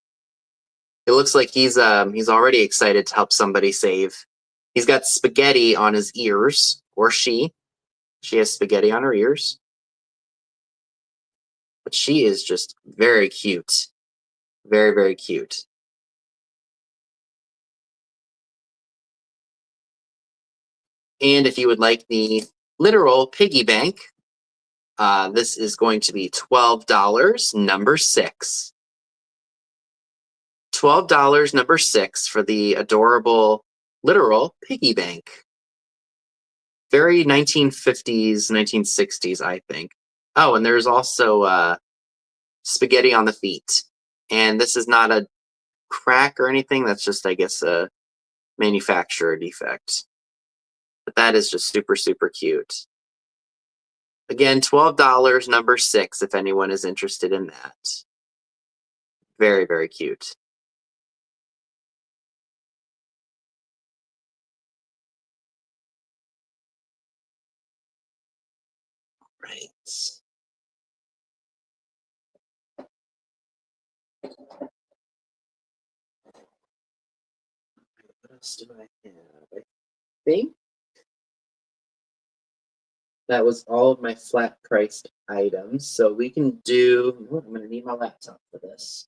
It looks like he's already excited to help somebody save. He's got spaghetti on his ears, or she. She has spaghetti on her ears. But she is just very cute. Very, very cute. And if you would like the literal piggy bank, this is going to be $12, number 6. $12, number 6 for the adorable literal piggy bank. Very 1950s, 1960s, I think. Oh, and there's also spaghetti on the feet. And this is not a crack or anything. That's just, I guess, a manufacturer defect. But that is just super, super cute. Again, $12, number 6, if anyone is interested in that. Very, very cute. Right. What else do I have? I think that was all of my flat priced items. So we can do, I'm going to need my laptop for this.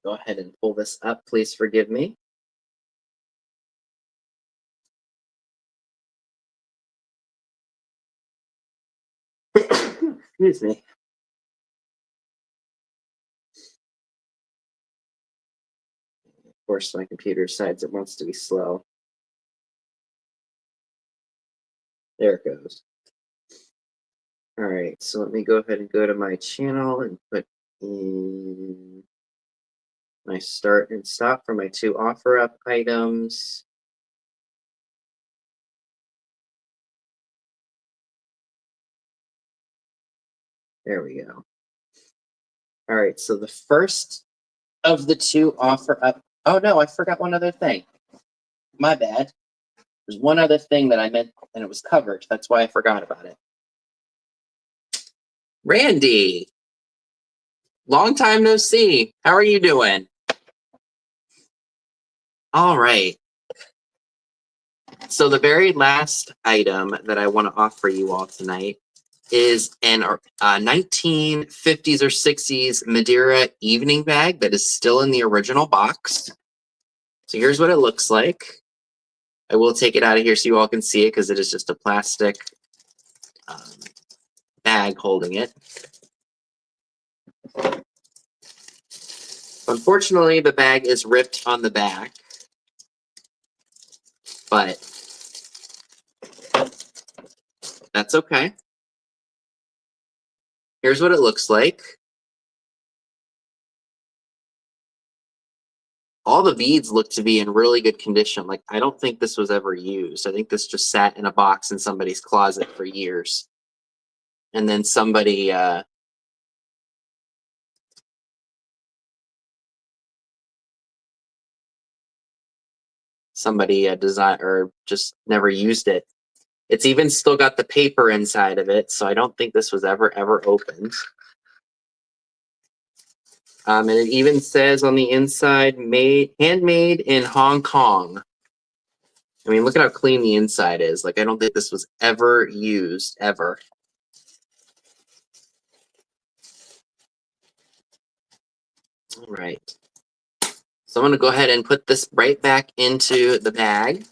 Go ahead and pull this up. Please forgive me. Excuse me. Of course, my computer decides it wants to be slow. There it goes. All right, so let me go ahead and go to my channel and put in my start and stop for my 2 offer up items. There we go. All right, so the first of the 2 offer up. Oh no, I forgot one other thing. My bad. There's one other thing that I meant, and it was covered. That's why I forgot about it. Randy, long time no see. How are you doing? All right. So the very last item that I want to offer you all tonight is an 1950s or 60s Madeira evening bag that is still in the original box. So here's what it looks like. I will take it out of here so you all can see it because it is just a plastic bag holding it. Unfortunately, the bag is ripped on the back, but that's okay. Here's what it looks like. All the beads look to be in really good condition. Like, I don't think this was ever used. I think this just sat in a box in somebody's closet for years. And then somebody designed or just never used it. It's even still got the paper inside of it, so I don't think this was ever opened. And it even says on the inside, handmade in Hong Kong. I mean, look at how clean the inside is. Like, I don't think this was ever used, ever. All right. So I'm going to go ahead and put this right back into the bag.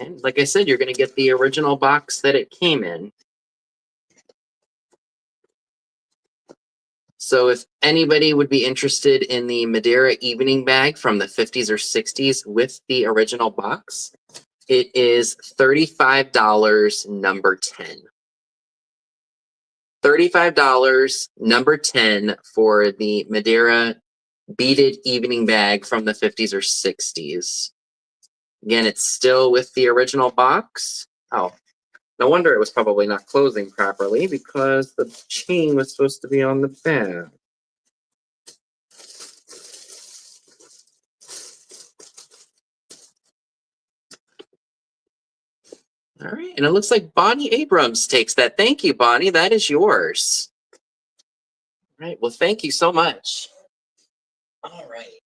And like I said, you're going to get the original box that it came in. So if anybody would be interested in the Madeira evening bag from the 50s or 60s with the original box, it is $35, number 10. $35, number 10 for the Madeira beaded evening bag from the 50s or 60s. Again, it's still with the original box. Oh, no wonder it was probably not closing properly because the chain was supposed to be on the back. All right, and it looks like Bonnie Abrams takes that. Thank you, Bonnie. That is yours. All right, well, thank you so much. All right.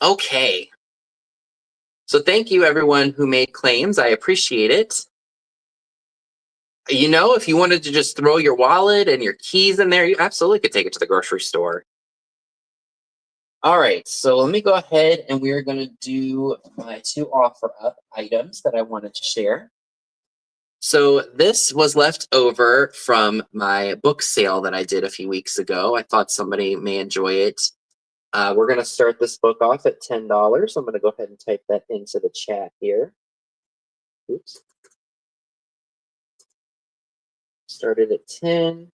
Okay. So thank you, everyone who made claims. I appreciate it. You know, if you wanted to just throw your wallet and your keys in there, you absolutely could take it to the grocery store. All right, so let me go ahead and we're going to do my 2 offer up items that I wanted to share. So this was left over from my book sale that I did a few weeks ago. I thought somebody may enjoy it. We're going to start this book off at $10. I'm going to go ahead and type that into the chat here. Oops. Started at 10.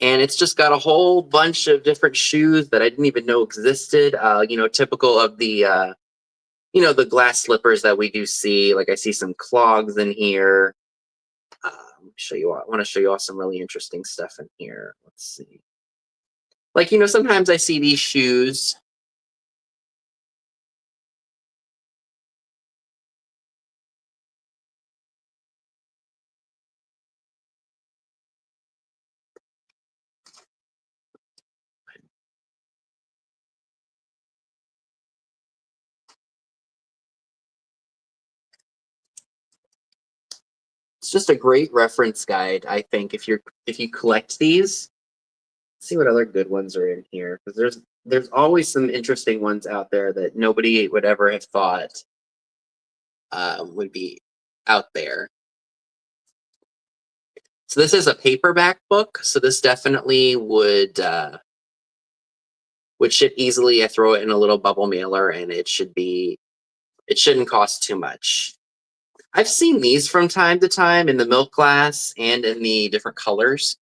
And it's just got a whole bunch of different shoes that I didn't even know existed. You know, typical of the, you know, the glass slippers that we do see. Like I see some clogs in here. Show you all. I want to show you all some really interesting stuff in here. Let's see. Like, you know, sometimes I see these shoes. It's just a great reference guide, I think, if you collect these. Let's see what other good ones are in here, because there's always some interesting ones out there that nobody would ever have thought would be out there. So this is a paperback book, so this definitely would ship easily. I throw it in a little bubble mailer, and it shouldn't cost too much. I've seen these from time to time in the milk glass and in the different colors.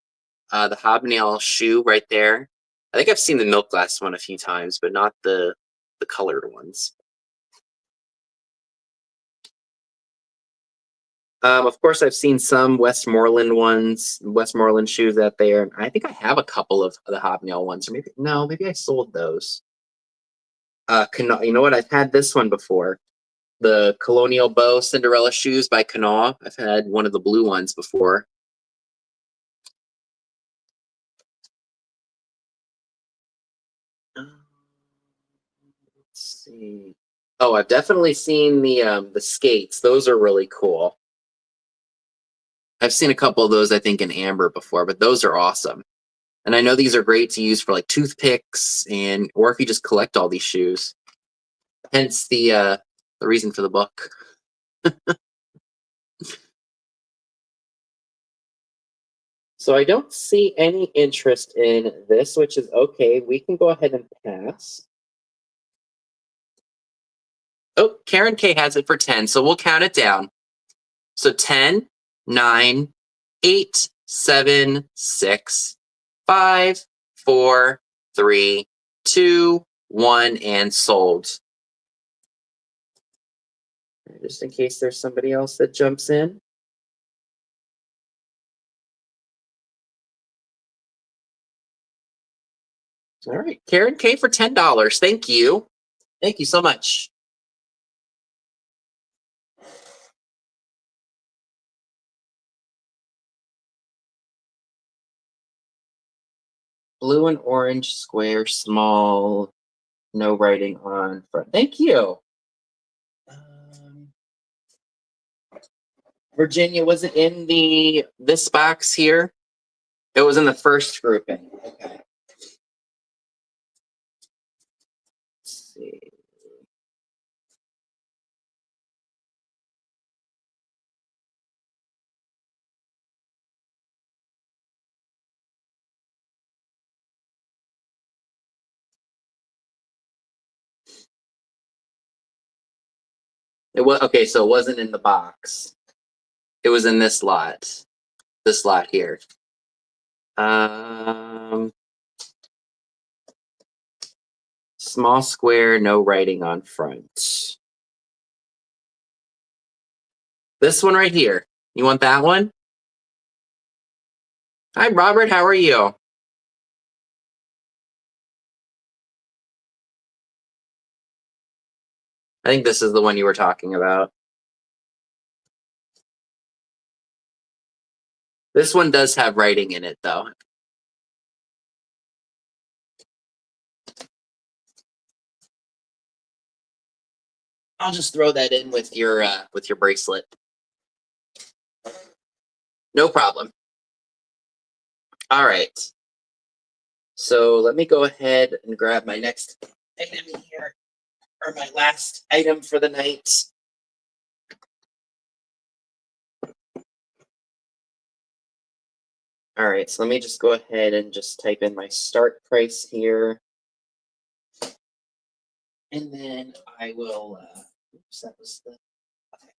The hobnail shoe right there. I think I've seen the milk glass one a few times, but not the colored ones. Of course, I've seen some Westmoreland ones, Westmoreland shoes out there. I think I have a couple of the hobnail ones, or maybe I sold those. You know what? I've had this one before. The Colonial Bow Cinderella shoes by Knaw. I've had one of the blue ones before. Let's see. Oh, I've definitely seen the skates. Those are really cool. I've seen a couple of those, I think, in amber before, but those are awesome. And I know these are great to use for like toothpicks or if you just collect all these shoes. Hence the reason for the book. So I don't see any interest in this, which is okay. We can go ahead and pass. Oh, Karen K has it for 10, so we'll count it down. So 10, 9, 8, 7, 6, 5, 4, 3, 2, 1, and sold. Just in case there's somebody else that jumps in. All right, Karen K for $10. Thank you. Thank you so much. Blue and orange, square, small, no writing on front. Thank you. Virginia, was it in this box here? It was in the first grouping. Okay. Let's see. It was okay, so it wasn't in the box. It was in this lot. This lot here. Small square, no writing on front. This one right here. You want that one? Hi, Robert. How are you? I think this is the one you were talking about. This one does have writing in it, though. I'll just throw that in with your bracelet. No problem. All right. So let me go ahead and grab my next item here, or my last item for the night. All right, so let me just go ahead and just type in my start price here. And then I will, oops, that was the, okay.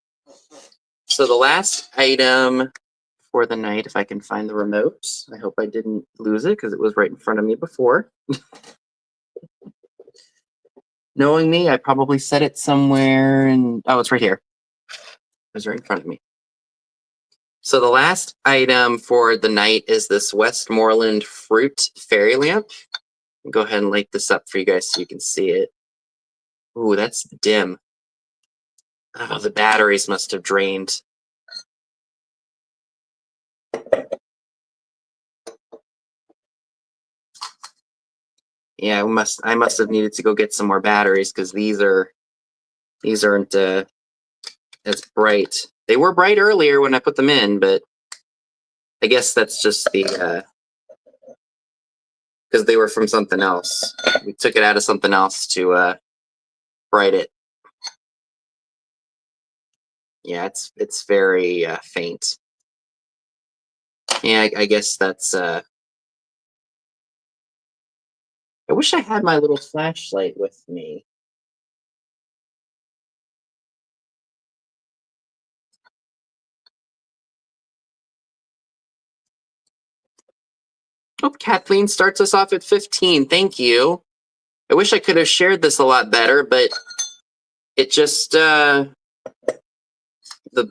So the last item for the night, if I can find the remote, I hope I didn't lose it because it was right in front of me before. Knowing me, I probably set it somewhere and, oh, it's right here. It was right in front of me. So the last item for the night is this Westmoreland fruit fairy lamp. I'll go ahead and light this up for you guys so you can see it. Ooh, that's dim. Oh, the batteries must have drained. Yeah, I must have needed to go get some more batteries because these aren't as bright. They were bright earlier when I put them in, but I guess that's just the because they were from something else. We took it out of something else to bright it. Yeah, it's very faint. Yeah, I guess that's. I wish I had my little flashlight with me. Oh, Kathleen starts us off at 15. Thank you. I wish I could have shared this a lot better, but it just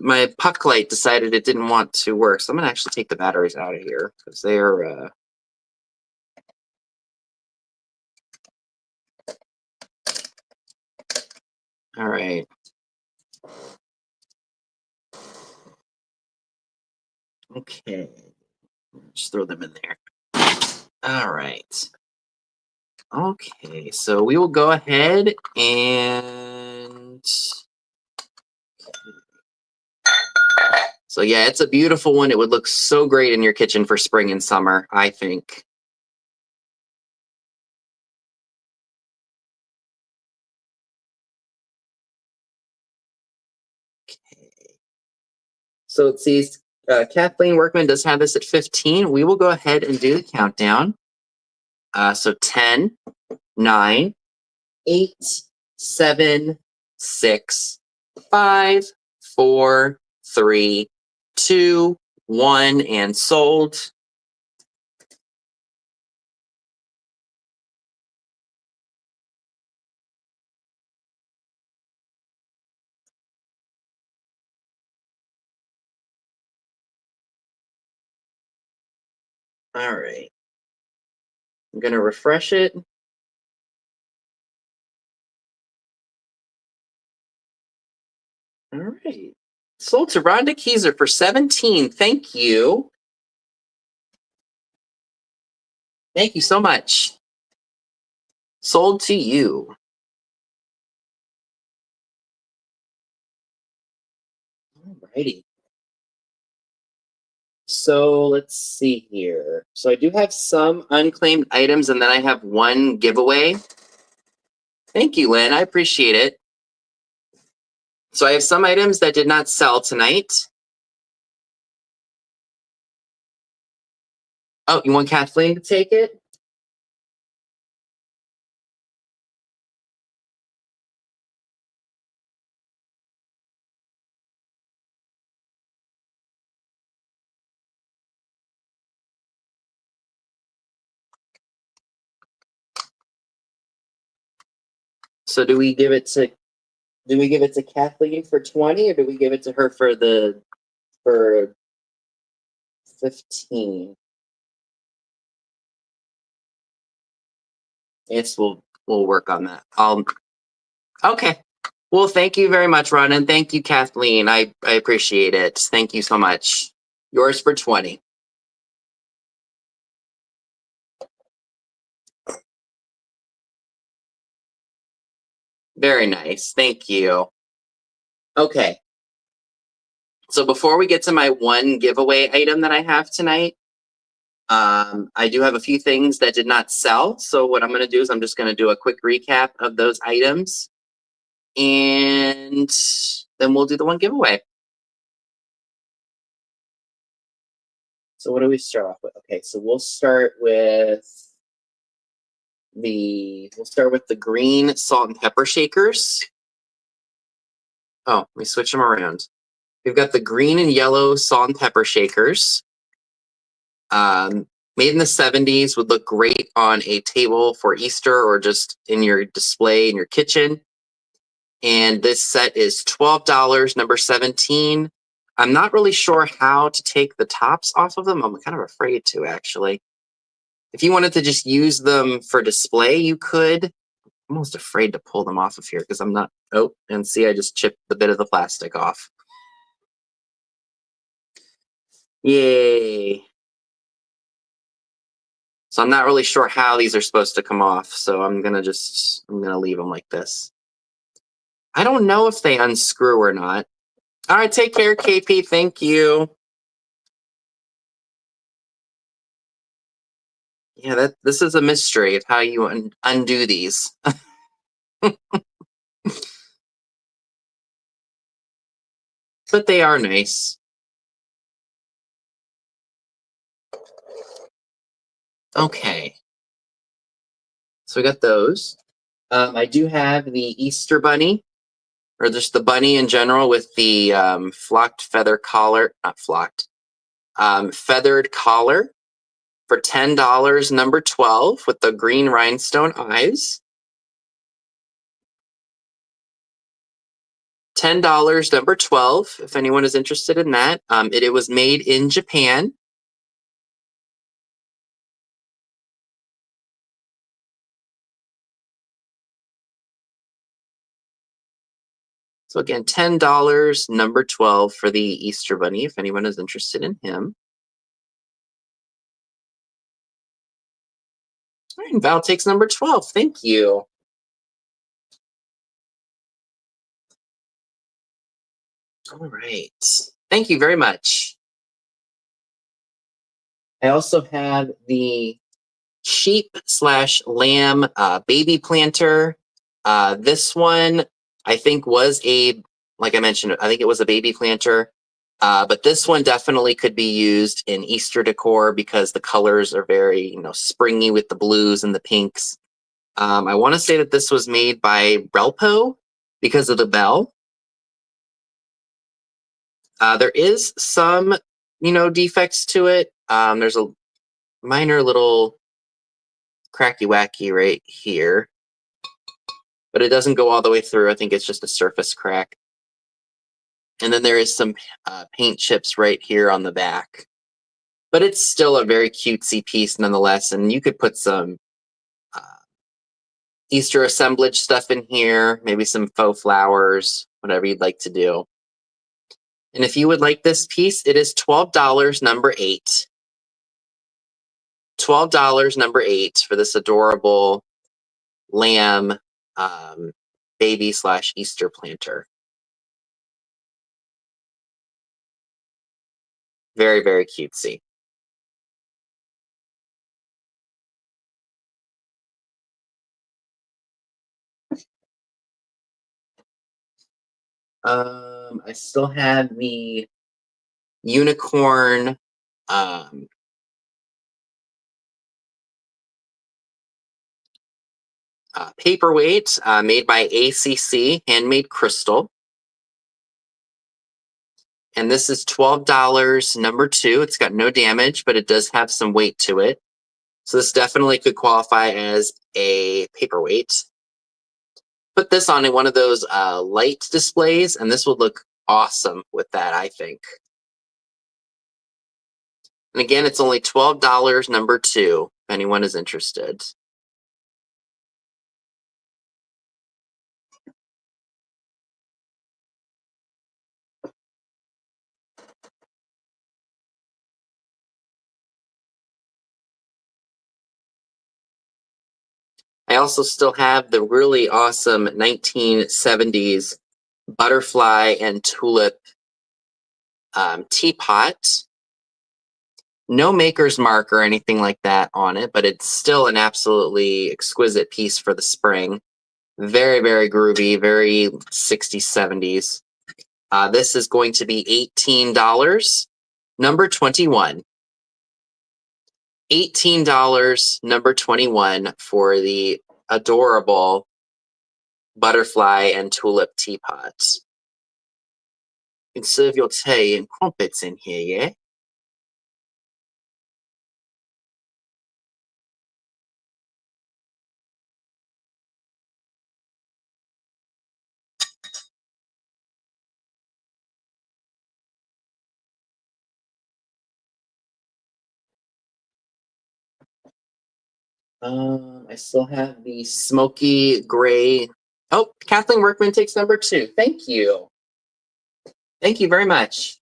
my puck light decided it didn't want to work. So I'm gonna actually take the batteries out of here because they're all right. Okay, just throw them in there. All right. Okay, so we will go ahead and so yeah, it's a beautiful one. It would look so great in your kitchen for spring and summer, I think. Okay. So it sees Kathleen Workman does have this at 15. We will go ahead and do the countdown. So 10, 9, 8, 7, 6, 5, 4, 3, 2, 1, and sold. All right. I'm going to refresh it. All right. Sold to Rhonda Keyser for 17. Thank you. Thank you so much. Sold to you. All righty. So let's see here. So I do have some unclaimed items, and then I have one giveaway. Thank you, Lynn. I appreciate it. So I have some items that did not sell tonight. Oh, you want Kathleen to take it? So do we give it to Kathleen for 20, or do we give it to her for 15? Yes, we'll work on that. Okay. Well, thank you very much, Ron, and thank you, Kathleen. I appreciate it. Thank you so much. Yours for 20. Very nice. Thank you. Okay. So before we get to my one giveaway item that I have tonight, I do have a few things that did not sell. So what I'm going to do is I'm just going to do a quick recap of those items, and then we'll do the one giveaway. So what do we start off with? Okay, so we'll start with the green salt and pepper shakers. Oh, let me switch them around. We've got the green and yellow salt and pepper shakers. Made in the 70s, would look great on a table for Easter or just in your display in your kitchen. And this set is $12, number 17. I'm not really sure how to take the tops off of them. I'm kind of afraid to, actually. If you wanted to just use them for display, you could. I'm almost afraid to pull them off of here because I'm not. Oh, and see, I just chipped the bit of the plastic off. Yay. So I'm not really sure how these are supposed to come off. So I'm going to leave them like this. I don't know if they unscrew or not. All right, take care, KP. Thank you. Yeah, this is a mystery of how you undo these. But they are nice. Okay. So we got those. I do have the Easter bunny, or just the bunny in general with the flocked feather collar, not flocked, feathered collar for $10, number 12, with the green rhinestone eyes. $10, number 12, if anyone is interested in that. It was made in Japan. So again, $10, number 12 for the Easter bunny, if anyone is interested in him. All right, and Val takes number 12. Thank you. All right. Thank you very much. I also have the sheep/lamb baby planter. This one, I think, was like I mentioned, I think it was a baby planter. But this one definitely could be used in Easter decor because the colors are very, springy with the blues and the pinks. I want to say that this was made by Relpo because of the bell. There is some, defects to it. There's a minor little cracky wacky right here, but it doesn't go all the way through. I think it's just a surface crack. And then there is some paint chips right here on the back, but it's still a very cutesy piece nonetheless. And you could put some Easter assemblage stuff in here, maybe some faux flowers, whatever you'd like to do. And if you would like this piece, it is $12, number 8. $12, number 8 for this adorable lamb baby/Easter planter. Very, very cutesy. I still have the unicorn paperweight made by ACC, handmade crystal. And this is $12, number 2. It's got no damage, but it does have some weight to it. So this definitely could qualify as a paperweight. put this on one of those light displays, and this would look awesome with that, I think. And again, it's only $12, number 2, if anyone is interested. I also still have the really awesome 1970s butterfly and tulip teapot. No maker's mark or anything like that on it, but it's still an absolutely exquisite piece for the spring. Very, very groovy, very 60s, 70s. This is going to be $18, number 21. $18, number 21 for the adorable butterfly and tulip teapot. You can serve your tea and crumpets in here, yeah? I still have the smoky gray. Oh, Kathleen Workman takes number 2. Thank you. Thank you very much.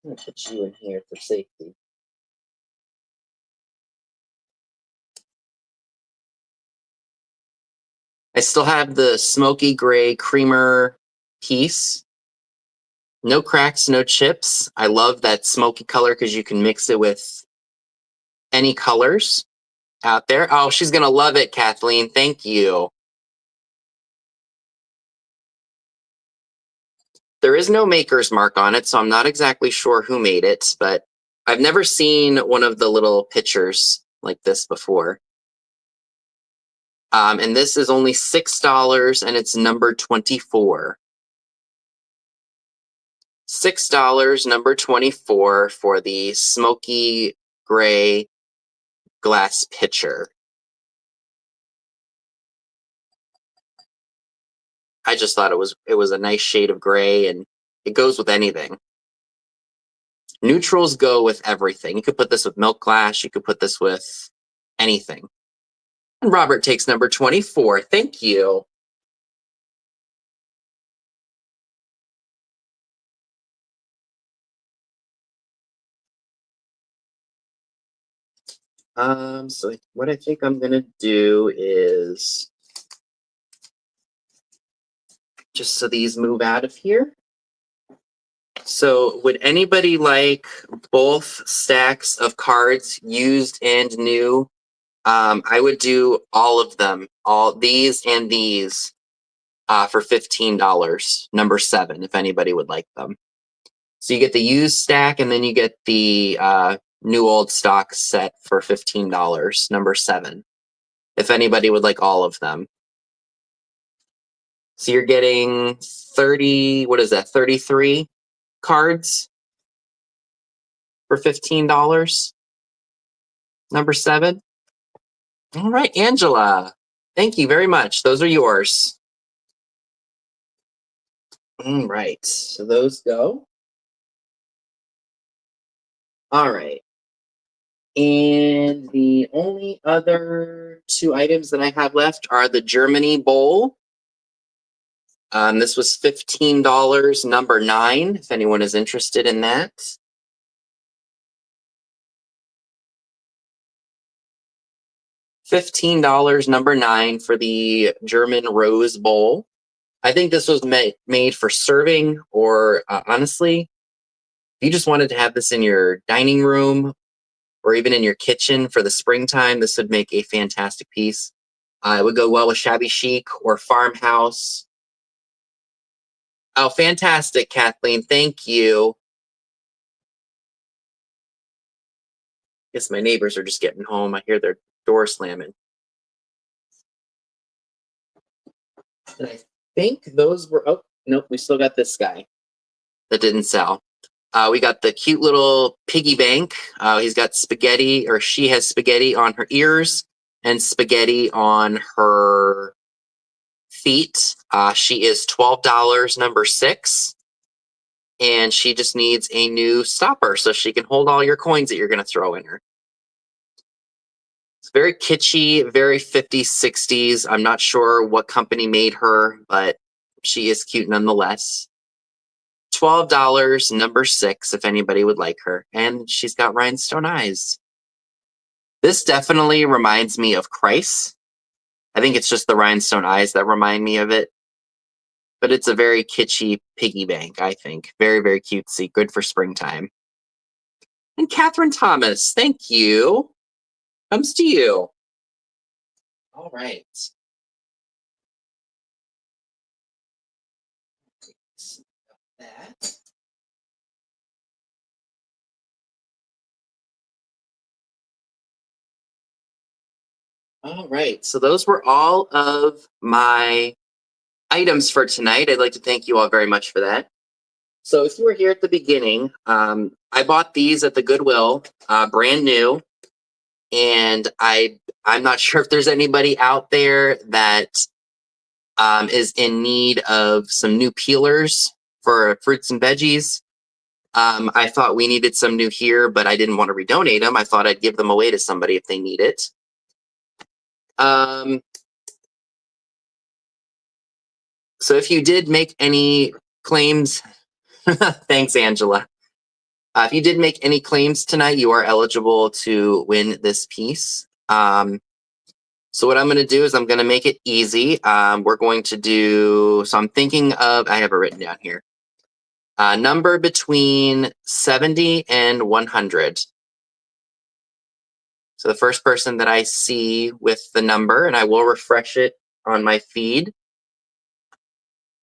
I'm gonna put you in here for safety. I still have the smoky gray creamer piece. No cracks, no chips. I love that smoky color because you can mix it with any colors out there. Oh, she's gonna love it, Kathleen. Thank you. There is no maker's mark on it, so I'm not exactly sure who made it, but I've never seen one of the little pictures like this before. And this is only $6, and it's number 24. $6, number 24 for the smoky gray glass pitcher. I just thought it was a nice shade of gray, and it goes with anything. Neutrals go with everything. You could put this with milk glass. You could put this with anything. And Robert takes number 24. Thank you. So what I think I'm gonna do is just so these move out of here. So would anybody like both stacks of cards, used and new? I would do all of them, all these and these, for $15, number 7, if anybody would like them. So you get the used stack, and then you get the new old stock set for $15, number 7, if anybody would like all of them. So you're getting 30, what is that, 33 cards for $15, number 7. All right, Angela, thank you very much. Those are yours. All right, so those go. All right. And the only other 2 items that I have left are the Germany bowl. This was $15, number 9, if anyone is interested in that. $15, number 9 for the German rose bowl. I think this was made for serving, or honestly, if you just wanted to have this in your dining room or even in your kitchen for the springtime, this would make a fantastic piece. It would go well with shabby chic or farmhouse. Oh, fantastic, Kathleen. Thank you. Guess my neighbors are just getting home. I hear their door slamming. And I think those were, oh, nope, we still got this guy that didn't sell. We got the cute little piggy bank. He's got spaghetti, or she has spaghetti on her ears and spaghetti on her feet. She is $12, number 6. And she just needs a new stopper so she can hold all your coins that you're going to throw in her. It's very kitschy, very 50s, 60s. I'm not sure what company made her, but she is cute nonetheless. $12, number 6, if anybody would like her. And she's got rhinestone eyes. This definitely reminds me of Christ. I think it's just the rhinestone eyes that remind me of it. But it's a very kitschy piggy bank, I think. Very, very cutesy. Good for springtime. And Catherine Thomas, thank you. Comes to you. All right. That. All right. So those were all of my items for tonight. I'd like to thank you all very much for that. So if you were here at the beginning, I bought these at the Goodwill, brand new. And I'm not sure if there's anybody out there that is in need of some new peelers for fruits and veggies. I thought we needed some new here, but I didn't want to redonate them. I thought I'd give them away to somebody if they need it. So if you did make any claims, thanks, Angela. If you did make any claims tonight, you are eligible to win this piece. So what I'm going to do is I'm going to make it easy. We're going to do, so I'm thinking of, I have it written down here. Number between 70 and 100. So the first person that I see with the number, and I will refresh it on my feed,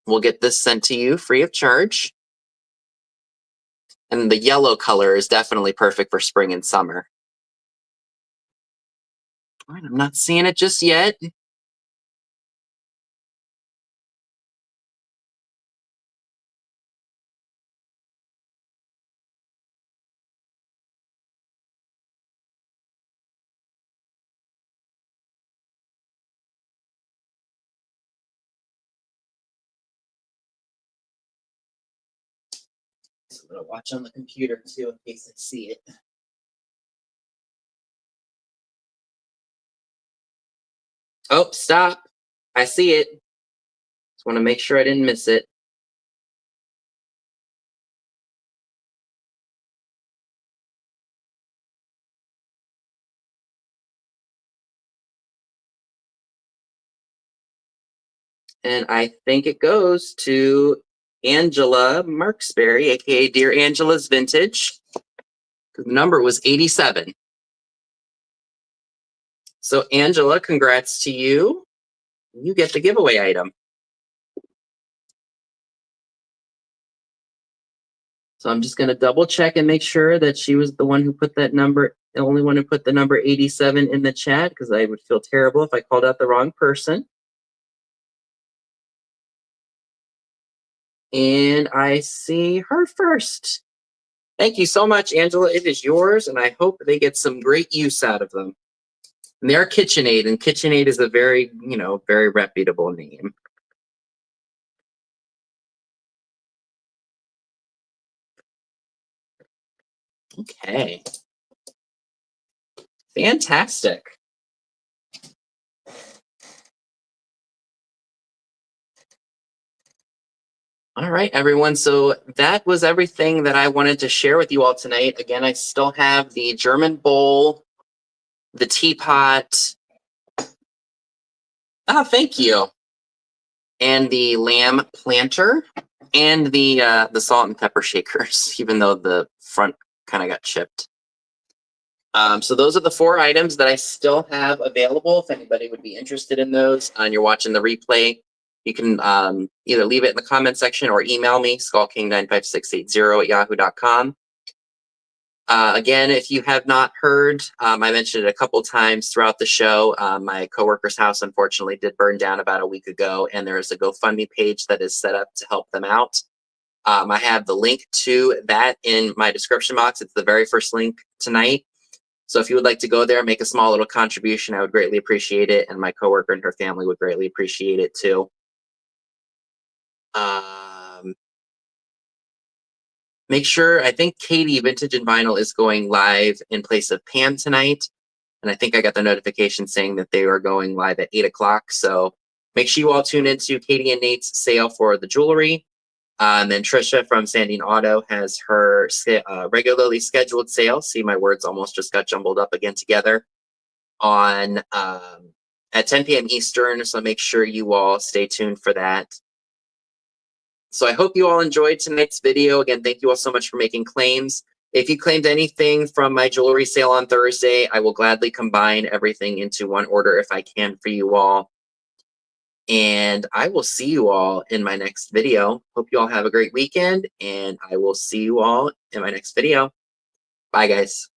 we'll get this sent to you free of charge. And the yellow color is definitely perfect for spring and summer. All right, I'm not seeing it just yet. So I'm going to watch on the computer too in case I see it. Oh, stop. I see it. Just want to make sure I didn't miss it. And I think it goes to Angela Marksberry, aka Dear Angela's Vintage. The number was 87. So Angela, congrats to you. You get the giveaway item. So I'm just going to double check and make sure that she was the one who put that number, the only one who put the number 87 in the chat, because I would feel terrible if I called out the wrong person. And I see her first. Thank you so much, Angela. It is yours, and I hope they get some great use out of them. And they are KitchenAid, and KitchenAid is a very, very reputable name. Okay. Fantastic. All right, everyone. So that was everything that I wanted to share with you all tonight. Again, I still have the German bowl, the teapot. Oh, thank you. And the lamb planter and the salt and pepper shakers, even though the front kind of got chipped. So those are the 4 items that I still have available. If anybody would be interested in those and you're watching the replay, you can either leave it in the comment section or email me, skullking95680@yahoo.com. Again, if you have not heard, I mentioned it a couple times throughout the show. My coworker's house, unfortunately, did burn down about a week ago, and there is a GoFundMe page that is set up to help them out. I have the link to that in my description box. It's the very first link tonight. So if you would like to go there and make a small little contribution, I would greatly appreciate it. And my coworker and her family would greatly appreciate it too. Make sure, I think Katie Vintage and Vinyl is going live in place of Pam tonight. And I think I got the notification saying that they are going live at 8 o'clock. So make sure you all tune into Katie and Nate's sale for the jewelry. And then Trisha from Sanding Auto has her regularly scheduled sale. See, my words almost just got jumbled up again together on at 10 p.m. Eastern. So make sure you all stay tuned for that. So I hope you all enjoyed tonight's video. Again, thank you all so much for making claims. If you claimed anything from my jewelry sale on Thursday, I will gladly combine everything into one order if I can for you all. And I will see you all in my next video. Hope you all have a great weekend, and I will see you all in my next video. Bye, guys.